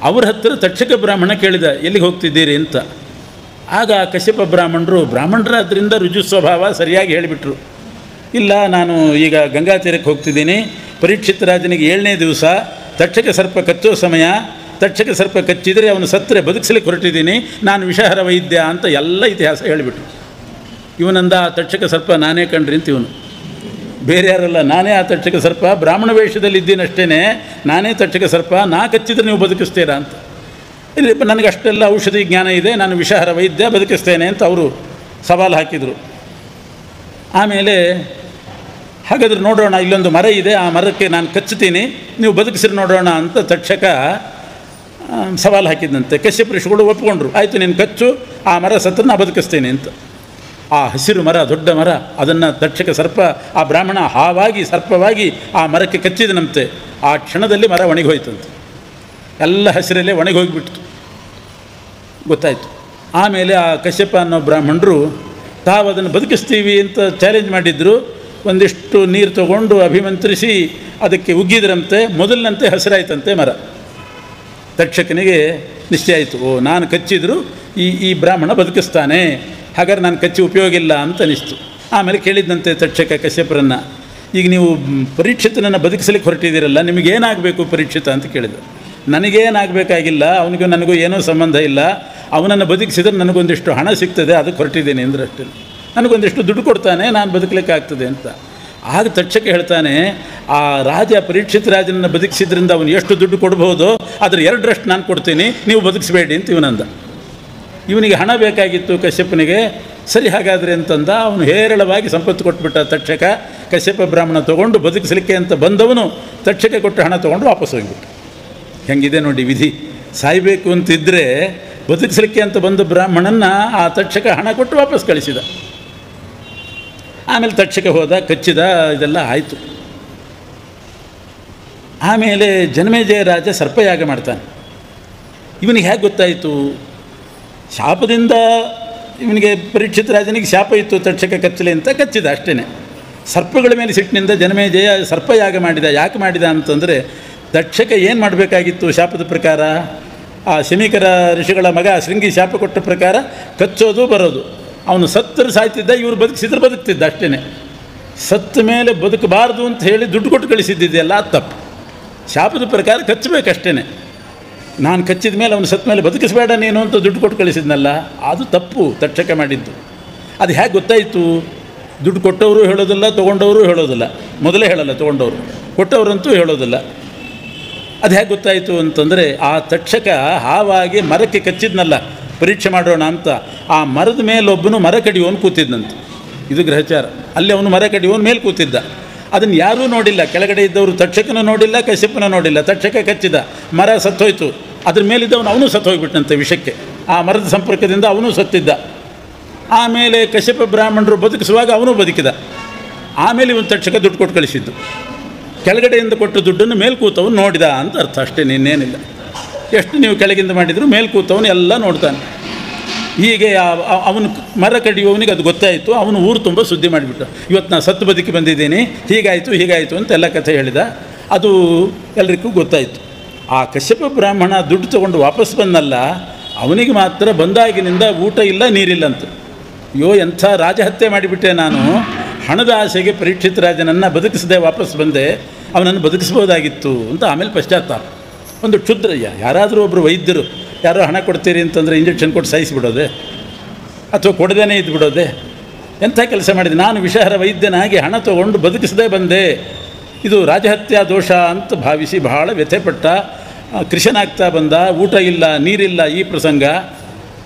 ಅವ್ರ ಹತ್ತಿರ ತಕ್ಷಕ ಬ್ರಾಹ್ಮಣ ಕೇಳಿದ, ಎಲ್ಲಿಗೆ ಹೋಗ್ತಿದ್ದೀರಿ ಅಂತ. ಆಗ ಕಶ್ಯಪ ಬ್ರಾಹ್ಮಣರಾದ್ರಿಂದ ರುಜು ಸ್ವಭಾವ ಸರಿಯಾಗಿ ಹೇಳಿಬಿಟ್ರು. ಇಲ್ಲ, ನಾನು ಈಗ ಗಂಗಾ ತೀರಕ್ಕೆ ಹೋಗ್ತಿದ್ದೀನಿ, ಪರೀಕ್ಷಿತ್ ರಾಜನಿಗೆ 7ನೇ ದಿವಸ ತಕ್ಷಕ ಸರ್ಪ ಕಚ್ಚೋ ಸಮಯ, ತಕ್ಷಕ ಸರ್ಪ ಕಚ್ಚಿದರೆ ಅವನು ಸತ್ತರೆ ಬದುಕಿಸಲಿಕ್ಕೆ ಹೊರಟಿದ್ದೀನಿ, ನಾನು ವಿಷಹರ ವೈದ್ಯ ಅಂತ ಎಲ್ಲ ಇತಿಹಾಸ ಹೇಳಿಬಿಟ್ರು. ಇವನಂದ, ಆ ತಕ್ಷಕ ಸರ್ಪ ನಾನೇ ಕಂಡ್ರಿ ಅಂತ. ಇವನು ಬೇರೆ ಯಾರಲ್ಲ, ನಾನೇ ಆ ತಕ್ಷಕ ಸರ್ಪ, ಬ್ರಾಹ್ಮಣ ವೇಷದಲ್ಲಿ ಇದ್ದೀನಷ್ಟೇ, ನಾನೇ ತಕ್ಷಕ ಸರ್ಪ, ನಾ ಕಚ್ಚಿದ್ರೆ ನೀವು ಬದುಕಿಸ್ತೀರಾ ಅಂತ. ಇಲ್ಲಿ ನನಗೆ ಅಷ್ಟೆಲ್ಲ ಔಷಧಿ ಜ್ಞಾನ ಇದೆ, ನಾನು ವಿಷಹರ ವೈದ್ಯ, ಬದುಕಿಸ್ತೇನೆ ಅಂತ ಅವರು ಸವಾಲು ಹಾಕಿದರು. ಆಮೇಲೆ ಹಾಗಾದ್ರೆ ನೋಡೋಣ, ಇಲ್ಲೊಂದು ಮರ ಇದೆ, ಆ ಮರಕ್ಕೆ ನಾನು ಕಚ್ಚುತ್ತೀನಿ, ನೀವು ಬದುಕಿಸಿರಿ ನೋಡೋಣ ಅಂತ ತಕ್ಷಕ ಸವಾಲು ಹಾಕಿದ್ದಂತೆ. ಕಶ್ಯಪ ಋಷಿಗಳು ಒಪ್ಪಿಕೊಂಡ್ರು, ಆಯಿತು ನೀನು ಕಚ್ಚು, ಆ ಮರ ಸತ್ರ ನಾ ಬದುಕಿಸ್ತೇನೆ ಅಂತ. ಆ ಹಸಿರು ಮರ, ದೊಡ್ಡ ಮರ, ಅದನ್ನು ತಕ್ಷಕ ಸರ್ಪ, ಆ ಬ್ರಾಹ್ಮಣ ಹಾವಾಗಿ ಸರ್ಪವಾಗಿ ಆ ಮರಕ್ಕೆ ಕಚ್ಚಿದನಂತೆ. ಆ ಕ್ಷಣದಲ್ಲಿ ಮರ ಒಣಗೋಯ್ತಂತೆ, ಎಲ್ಲ ಹಸಿರಲ್ಲೇ ಒಣಗೋಗಿಬಿಡ್ತು, ಗೊತ್ತಾಯಿತು. ಆಮೇಲೆ ಆ ಕಶ್ಯಪ ಅನ್ನೋ ಬ್ರಾಹ್ಮಣರು ತಾವು ಅದನ್ನು ಬದುಕಿಸ್ತೀವಿ ಅಂತ ಚಾಲೆಂಜ್ ಮಾಡಿದ್ರು. ಒಂದಿಷ್ಟು ನೀರು ತಗೊಂಡು ಅಭಿಮಂತ್ರಿಸಿ ಅದಕ್ಕೆ ಉಗ್ಗಿದ್ರಂತೆ. ಮೊದಲಿನಂತೆ ಹಸಿರಾಯ್ತಂತೆ ಮರ. ತಕ್ಷಕನಿಗೆ ನಿಶ್ಚಯ ಆಯಿತು, ಓ ನಾನು ಕಚ್ಚಿದ್ರು ಈ ಬ್ರಾಹ್ಮಣ ಬದುಕಿಸ್ತಾನೆ, ಹಾಗಾದ್ರೆ ನಾನು ಕಚ್ಚಿ ಉಪಯೋಗ ಇಲ್ಲ ಅಂತ ಅನಿಸ್ತು. ಆಮೇಲೆ ಕೇಳಿದ್ದಂತೆ ತಕ್ಷಕ ಕಶ್ಯಪರನ್ನು, ಈಗ ನೀವು ಪರೀಕ್ಷಿತನನ್ನು ಬದುಕಿಸಲಿಕ್ಕೆ ಹೊರಟಿದ್ದೀರಲ್ಲ, ನಿಮಗೇನಾಗಬೇಕು ಪರೀಕ್ಷಿತ ಅಂತ ಕೇಳಿದರು. ನನಗೇನಾಗಬೇಕಾಗಿಲ್ಲ, ಅವನಿಗೂ ನನಗೂ ಏನೂ ಸಂಬಂಧ ಇಲ್ಲ, ಅವನನ್ನು ಬದುಕಿಸಿದ್ರೆ ನನಗೊಂದಿಷ್ಟು ಹಣ ಸಿಗ್ತದೆ, ಅದಕ್ಕೆ ಹೊರಟಿದ್ದೇನೆ ಅಂದರೆ ಅಷ್ಟೇ. ನನಗೊಂದಿಷ್ಟು ದುಡ್ಡು ಕೊಡ್ತಾನೆ, ನಾನು ಬದುಕಲಿಕ್ಕೆ ಆಗ್ತದೆ ಅಂತ. ಆಗ ತಕ್ಷಕ ಹೇಳ್ತಾನೆ, ಆ ರಾಜ ಪರೀಕ್ಷಿತ ರಾಜನನ್ನು ಬದುಕಿಸಿದ್ರಿಂದ ಅವನು ಎಷ್ಟು ದುಡ್ಡು ಕೊಡ್ಬೋದು, ಅದರ 2ರಷ್ಟು ನಾನು ಕೊಡ್ತೀನಿ, ನೀವು ಬದುಕಿಸಬೇಡಿ ಅಂತ ಇವನಂದ. ಇವನಿಗೆ ಹಣ ಬೇಕಾಗಿತ್ತು ಕಶ್ಯಪನಿಗೆ. ಸರಿ ಹಾಗಾದರೆ ಅಂತಂದ. ಅವನು ಹೇರಳವಾಗಿ ಸಂಪತ್ತು ಕೊಟ್ಬಿಟ್ಟ ತಕ್ಷಕ. ಕಶ್ಯಪ ಬ್ರಾಹ್ಮಣ ತೊಗೊಂಡು ಬದುಕಿಸಲಿಕ್ಕೆ ಅಂತ ಬಂದವನು ತಕ್ಷಕ ಕೊಟ್ಟು ಹಣ ತೊಗೊಂಡು ವಾಪಸ್ ಹೋಗಿಬಿಟ್ಟು. ಹೆಂಗಿದೆ ನೋಡಿ ವಿಧಿ. ಸಾಯಬೇಕು ಅಂತಿದ್ದರೆ ಬದುಕಿಸಲಿಕ್ಕೆ ಅಂತ ಬಂದ ಬ್ರಾಹ್ಮಣನ ಆ ತಕ್ಷಕ ಹಣ ಕೊಟ್ಟು ವಾಪಸ್ ಕಳಿಸಿದ. ಆಮೇಲೆ ತಕ್ಷಕ ಹೋದ, ಕಚ್ಚಿದ, ಇದೆಲ್ಲ ಆಯಿತು. ಆಮೇಲೆ ಜನಮೇಜಯ ರಾಜ ಸರ್ಪಯಾಗ ಮಾಡ್ತಾನೆ. ಇವನಿಗೆ ಹೇಗೆ ಗೊತ್ತಾಯಿತು? ಶಾಪದಿಂದ ಇವನಿಗೆ ಪರೀಕ್ಷಿತ ರಾಜನಿಗೆ ಶಾಪ ಇತ್ತು, ತಕ್ಷಕ ಕಚ್ಚಲೆ ಅಂತ ಕಚ್ಚಿದ ಅಷ್ಟೇ. ಸರ್ಪಗಳ ಮೇಲೆ ಸಿಟ್ಟಿನಿಂದ ಜನಮೇಜಯ ಸರ್ಪಯಾಗ ಮಾಡಿದ. ಯಾಕೆ ಮಾಡಿದ ಅಂತಂದರೆ, ತಕ್ಷಕ ಏನು ಮಾಡಬೇಕಾಗಿತ್ತು ಶಾಪದ ಪ್ರಕಾರ? ಆ ಶಮೀಕರ ಋಷಿಗಳ ಮಗ ಶೃಂಗಿ ಶಾಪ ಕೊಟ್ಟ ಪ್ರಕಾರ ಕಚ್ಚೋದು ಬರೋದು. ಅವನು ಸತ್ತರು ಸಾಯ್ತಿದ್ದ, ಇವರು ಬದುಕಿಸಿದ್ರೆ ಬದುಕ್ತಿದ್ದ ಅಷ್ಟೇ. ಸತ್ತ ಮೇಲೆ ಬದುಕಬಾರ್ದು ಅಂತ ಹೇಳಿ ದುಡ್ಡು ಕೊಟ್ಟು ಕಳಿಸಿದ್ದಿದೆಯಲ್ಲ, ಅದು ತಪ್ಪು. ಶಾಪದ ಪ್ರಕಾರ ಕಚ್ಚಬೇಕಷ್ಟೇ. ನಾನು ಕಚ್ಚಿದ ಮೇಲೆ ಅವನು ಸತ್ತ ಮೇಲೆ ಬದುಕಿಸಬೇಡ ನೀನು ಅಂತ ದುಡ್ಡು ಕೊಟ್ಟು ಕಳಿಸಿದ್ನಲ್ಲ, ಅದು ತಪ್ಪು ತಕ್ಷಕ ಮಾಡಿದ್ದು. ಅದು ಹೇಗೆ ಗೊತ್ತಾಯಿತು? ದುಡ್ಡು ಕೊಟ್ಟವರು ಹೇಳೋದಿಲ್ಲ, ತೊಗೊಂಡವರು ಹೇಳೋದಿಲ್ಲ. ಮೊದಲೇ ಹೇಳಲ್ಲ ತೊಗೊಂಡವರು, ಕೊಟ್ಟವರಂತೂ ಹೇಳೋದಿಲ್ಲ. ಅದು ಹೇಗೆ ಗೊತ್ತಾಯಿತು ಅಂತಂದರೆ, ಆ ತಕ್ಷಕ ಹಾವಾಗಿ ಮರಕ್ಕೆ ಕಚ್ಚಿದ್ನಲ್ಲ ಪರೀಕ್ಷೆ ಮಾಡೋಣ ಅಂತ, ಆ ಮರದ ಮೇಲೊಬ್ಬನು ಮರ ಕಡಿಯೋನು ಕೂತಿದ್ದಂತೆ. ಇದು ಗ್ರಹಚಾರ. ಅಲ್ಲಿ ಅವನು ಮರ ಕಡಿಯೋನು ಮೇಲೆ ಕೂತಿದ್ದ. ಅದನ್ನು ಯಾರೂ ನೋಡಿಲ್ಲ, ಕೆಳಗಡೆ ಇದ್ದವರು ತಕ್ಷಕನ ನೋಡಿಲ್ಲ, ಕಶ್ಯಪನ ನೋಡಿಲ್ಲ. ತಕ್ಷಕ ಕಚ್ಚಿದ, ಮರ ಸತ್ತೋಯ್ತು. ಅದ್ರ ಮೇಲಿದ್ದವನು ಅವನು ಸತ್ತೋಗ್ಬಿಟ್ಟಂತೆ ವಿಷಕ್ಕೆ. ಆ ಮರದ ಸಂಪರ್ಕದಿಂದ ಅವನು ಸತ್ತಿದ್ದ. ಆಮೇಲೆ ಕಶ್ಯಪ ಬ್ರಾಹ್ಮಣರು ಬದುಕಿಸುವಾಗ ಅವನು ಬದುಕಿದ. ಆಮೇಲೆ ಇವನು ತಕ್ಷಕ ದುಡ್ಡು ಕೊಟ್ಟು ಕಳಿಸಿದ್ದು. ಕೆಳಗಡೆಯಿಂದ ಕೊಟ್ಟು ದುಡ್ಡನ್ನು ಮೇಲೆ ಕೂತವನು ನೋಡಿದ ಅಂತ ಅರ್ಥ ಅಷ್ಟೇ, ಇನ್ನೇನಿಲ್ಲ. ಎಷ್ಟು ನೀವು ಕೆಳಗಿಂದ ಮಾಡಿದರೂ ಮೇಲೆ ಕೂತವನು ಎಲ್ಲ ನೋಡ್ತಾನೆ. ಹೀಗೆ ಅವನು ಮರ ಕಡಿಯುವವನಿಗೆ ಅದು ಗೊತ್ತಾಯಿತು. ಅವನು ಊರು ತುಂಬ ಸುದ್ದಿ ಮಾಡಿಬಿಟ್ಟ, ಇವತ್ತು ನಾನು ಸತ್ತು ಬದುಕಿ ಬಂದಿದ್ದೀನಿ, ಹೀಗಾಯಿತು ಅಂತ ಎಲ್ಲ ಕಥೆ ಹೇಳಿದ. ಅದು ಎಲ್ರಿಗೂ ಗೊತ್ತಾಯಿತು. ಆ ಕಶ್ಯಪ ಬ್ರಾಹ್ಮಣ ದುಡ್ಡು ತೊಗೊಂಡು ವಾಪಸ್ ಬಂದಲ್ಲ, ಅವನಿಗೆ ಮಾತ್ರ ಬಂದಾಗಿನಿಂದ ಊಟ ಇಲ್ಲ, ನೀರಿಲ್ಲ ಅಂತ. ಅಯ್ಯೋ ಎಂಥ ರಾಜಹತ್ಯೆ ಮಾಡಿಬಿಟ್ಟೆ ನಾನು, ಹಣದ ಆಸೆಗೆ ಪರೀಕ್ಷಿತ ರಾಜನನ್ನು ಬದುಕಿಸದೆ ವಾಪಸ್ ಬಂದೆ, ಅವನನ್ನು ಬದುಕಿಸ್ಬೋದಾಗಿತ್ತು ಅಂತ ಆಮೇಲೆ ಪಶ್ಚಾತ್ತಾಪ. ಒಂದು ಕ್ಷುದ್ರಯ್ಯ. ಯಾರಾದರೂ ಒಬ್ಬರು ವೈದ್ಯರು ಯಾರೋ ಹಣ ಕೊಡ್ತೀರಿ ಅಂತಂದರೆ ಇಂಜೆಕ್ಷನ್ ಕೊಟ್ಟು ಸಾಯಿಸಿಬಿಡೋದೆ, ಅಥವಾ ಕೊಡದೇನೆ ಇದ್ದುಬಿಡೋದೆ, ಎಂಥ ಕೆಲಸ ಮಾಡಿದೆ. ನಾನು ವಿಷಹರ ವೈದ್ಯನಾಗಿ ಹಣ ತೊಗೊಂಡು ಬದುಕಿಸದೇ ಬಂದೆ, ಇದು ರಾಜಹತ್ಯಾ ದೋಷ ಅಂತ ಭಾವಿಸಿ ಬಹಳ ವ್ಯಥೆಪಟ್ಟ. ಕೃಷನಾಗ್ತಾ ಬಂದ, ಊಟ ಇಲ್ಲ, ನೀರಿಲ್ಲ. ಈ ಪ್ರಸಂಗ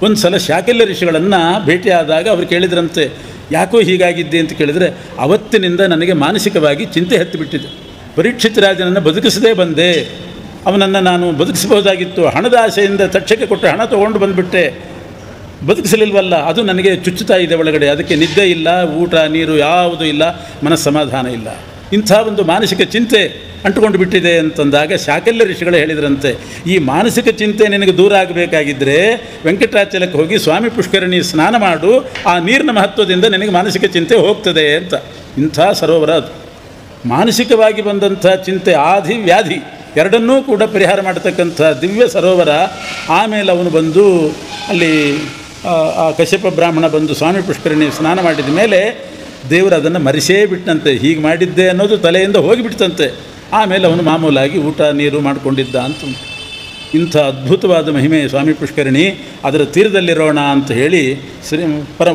ಒಂದು ಸಲ ಶಾಕಲ್ಯ ಋಷಿಗಳನ್ನು ಭೇಟಿಯಾದಾಗ ಅವ್ರು ಕೇಳಿದ್ರಂತೆ, ಯಾಕೋ ಹೀಗಾಗಿದ್ದೆ ಅಂತ ಕೇಳಿದರೆ, ಅವತ್ತಿನಿಂದ ನನಗೆ ಮಾನಸಿಕವಾಗಿ ಚಿಂತೆ ಹತ್ತಿಬಿಟ್ಟಿದೆ. ಪರೀಕ್ಷಿತ ರಾಜನನ್ನು ಬದುಕಿಸದೇ ಬಂದೆ, ಅವನನ್ನು ನಾನು ಬದುಕಿಸಬಹುದಾಗಿತ್ತು. ಹಣದ ಆಸೆಯಿಂದ ತಕ್ಷಕ ಕೊಟ್ಟು ಹಣ ತೊಗೊಂಡು ಬಂದುಬಿಟ್ಟೆ, ಬದುಕಿಸಲಿಲ್ವಲ್ಲ, ಅದು ನನಗೆ ಚುಚ್ಚುತ್ತಾ ಇದೆ ಒಳಗಡೆ. ಅದಕ್ಕೆ ನಿದ್ದೆ ಇಲ್ಲ, ಊಟ ನೀರು ಯಾವುದೂ ಇಲ್ಲ, ಮನಸ್ಸಮಾಧಾನ ಇಲ್ಲ. ಇಂಥ ಒಂದು ಮಾನಸಿಕ ಚಿಂತೆ ಅಂಟುಕೊಂಡು ಬಿಟ್ಟಿದೆ ಅಂತಂದಾಗ ಶಾಕಲ್ಯ ಋಷಿಗಳು ಹೇಳಿದ್ರಂತೆ, ಈ ಮಾನಸಿಕ ಚಿಂತೆ ನಿನಗೆ ದೂರ ಆಗಬೇಕಾಗಿದ್ದರೆ ವೆಂಕಟಾಚಲಕ್ಕೆ ಹೋಗಿ ಸ್ವಾಮಿ ಪುಷ್ಕರಣಿ ಸ್ನಾನ ಮಾಡು, ಆ ನೀರಿನ ಮಹತ್ವದಿಂದ ನಿನಗೆ ಮಾನಸಿಕ ಚಿಂತೆ ಹೋಗ್ತದೆ ಅಂತ. ಇಂಥ ಸರೋವರ ಅದು. ಮಾನಸಿಕವಾಗಿ ಬಂದಂಥ ಚಿಂತೆ, ಆಧಿ ವ್ಯಾಧಿ ಎರಡನ್ನೂ ಕೂಡ ಪರಿಹಾರ ಮಾಡತಕ್ಕಂಥ ದಿವ್ಯ ಸರೋವರ. ಆಮೇಲೆ ಅವನು ಬಂದು ಅಲ್ಲಿ ಆ ಕಶ್ಯಪ ಬ್ರಾಹ್ಮಣ ಬಂದು ಸ್ವಾಮಿ ಪುಷ್ಕರಣಿ ಸ್ನಾನ ಮಾಡಿದ ಮೇಲೆ ದೇವರು ಅದನ್ನು ಮರೆಸೇ ಬಿಟ್ಟಂತೆ. ಹೀಗೆ ಮಾಡಿದ್ದೆ ಅನ್ನೋದು ತಲೆಯಿಂದ ಹೋಗಿಬಿಡ್ತಂತೆ. ಆಮೇಲೆ ಅವನು ಮಾಮೂಲಾಗಿ ಊಟ ನೀರು ಮಾಡಿಕೊಂಡಿದ್ದ ಅಂತ. ಇಂಥ ಅದ್ಭುತವಾದ ಮಹಿಮೆ ಸ್ವಾಮಿ ಪುಷ್ಕರಣಿ. ಅದರ ತೀರದಲ್ಲಿರೋಣ ಅಂತ ಹೇಳಿ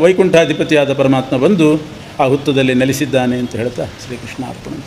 ವೈಕುಂಠಾಧಿಪತಿಯಾದ ಪರಮಾತ್ಮ ಬಂದು ಆ ಹುತ್ತದಲ್ಲಿ ನೆಲೆಸಿದ್ದಾನೆ ಅಂತ ಹೇಳ್ತಾ ಶ್ರೀಕೃಷ್ಣ ಅರ್ಪಣೆ.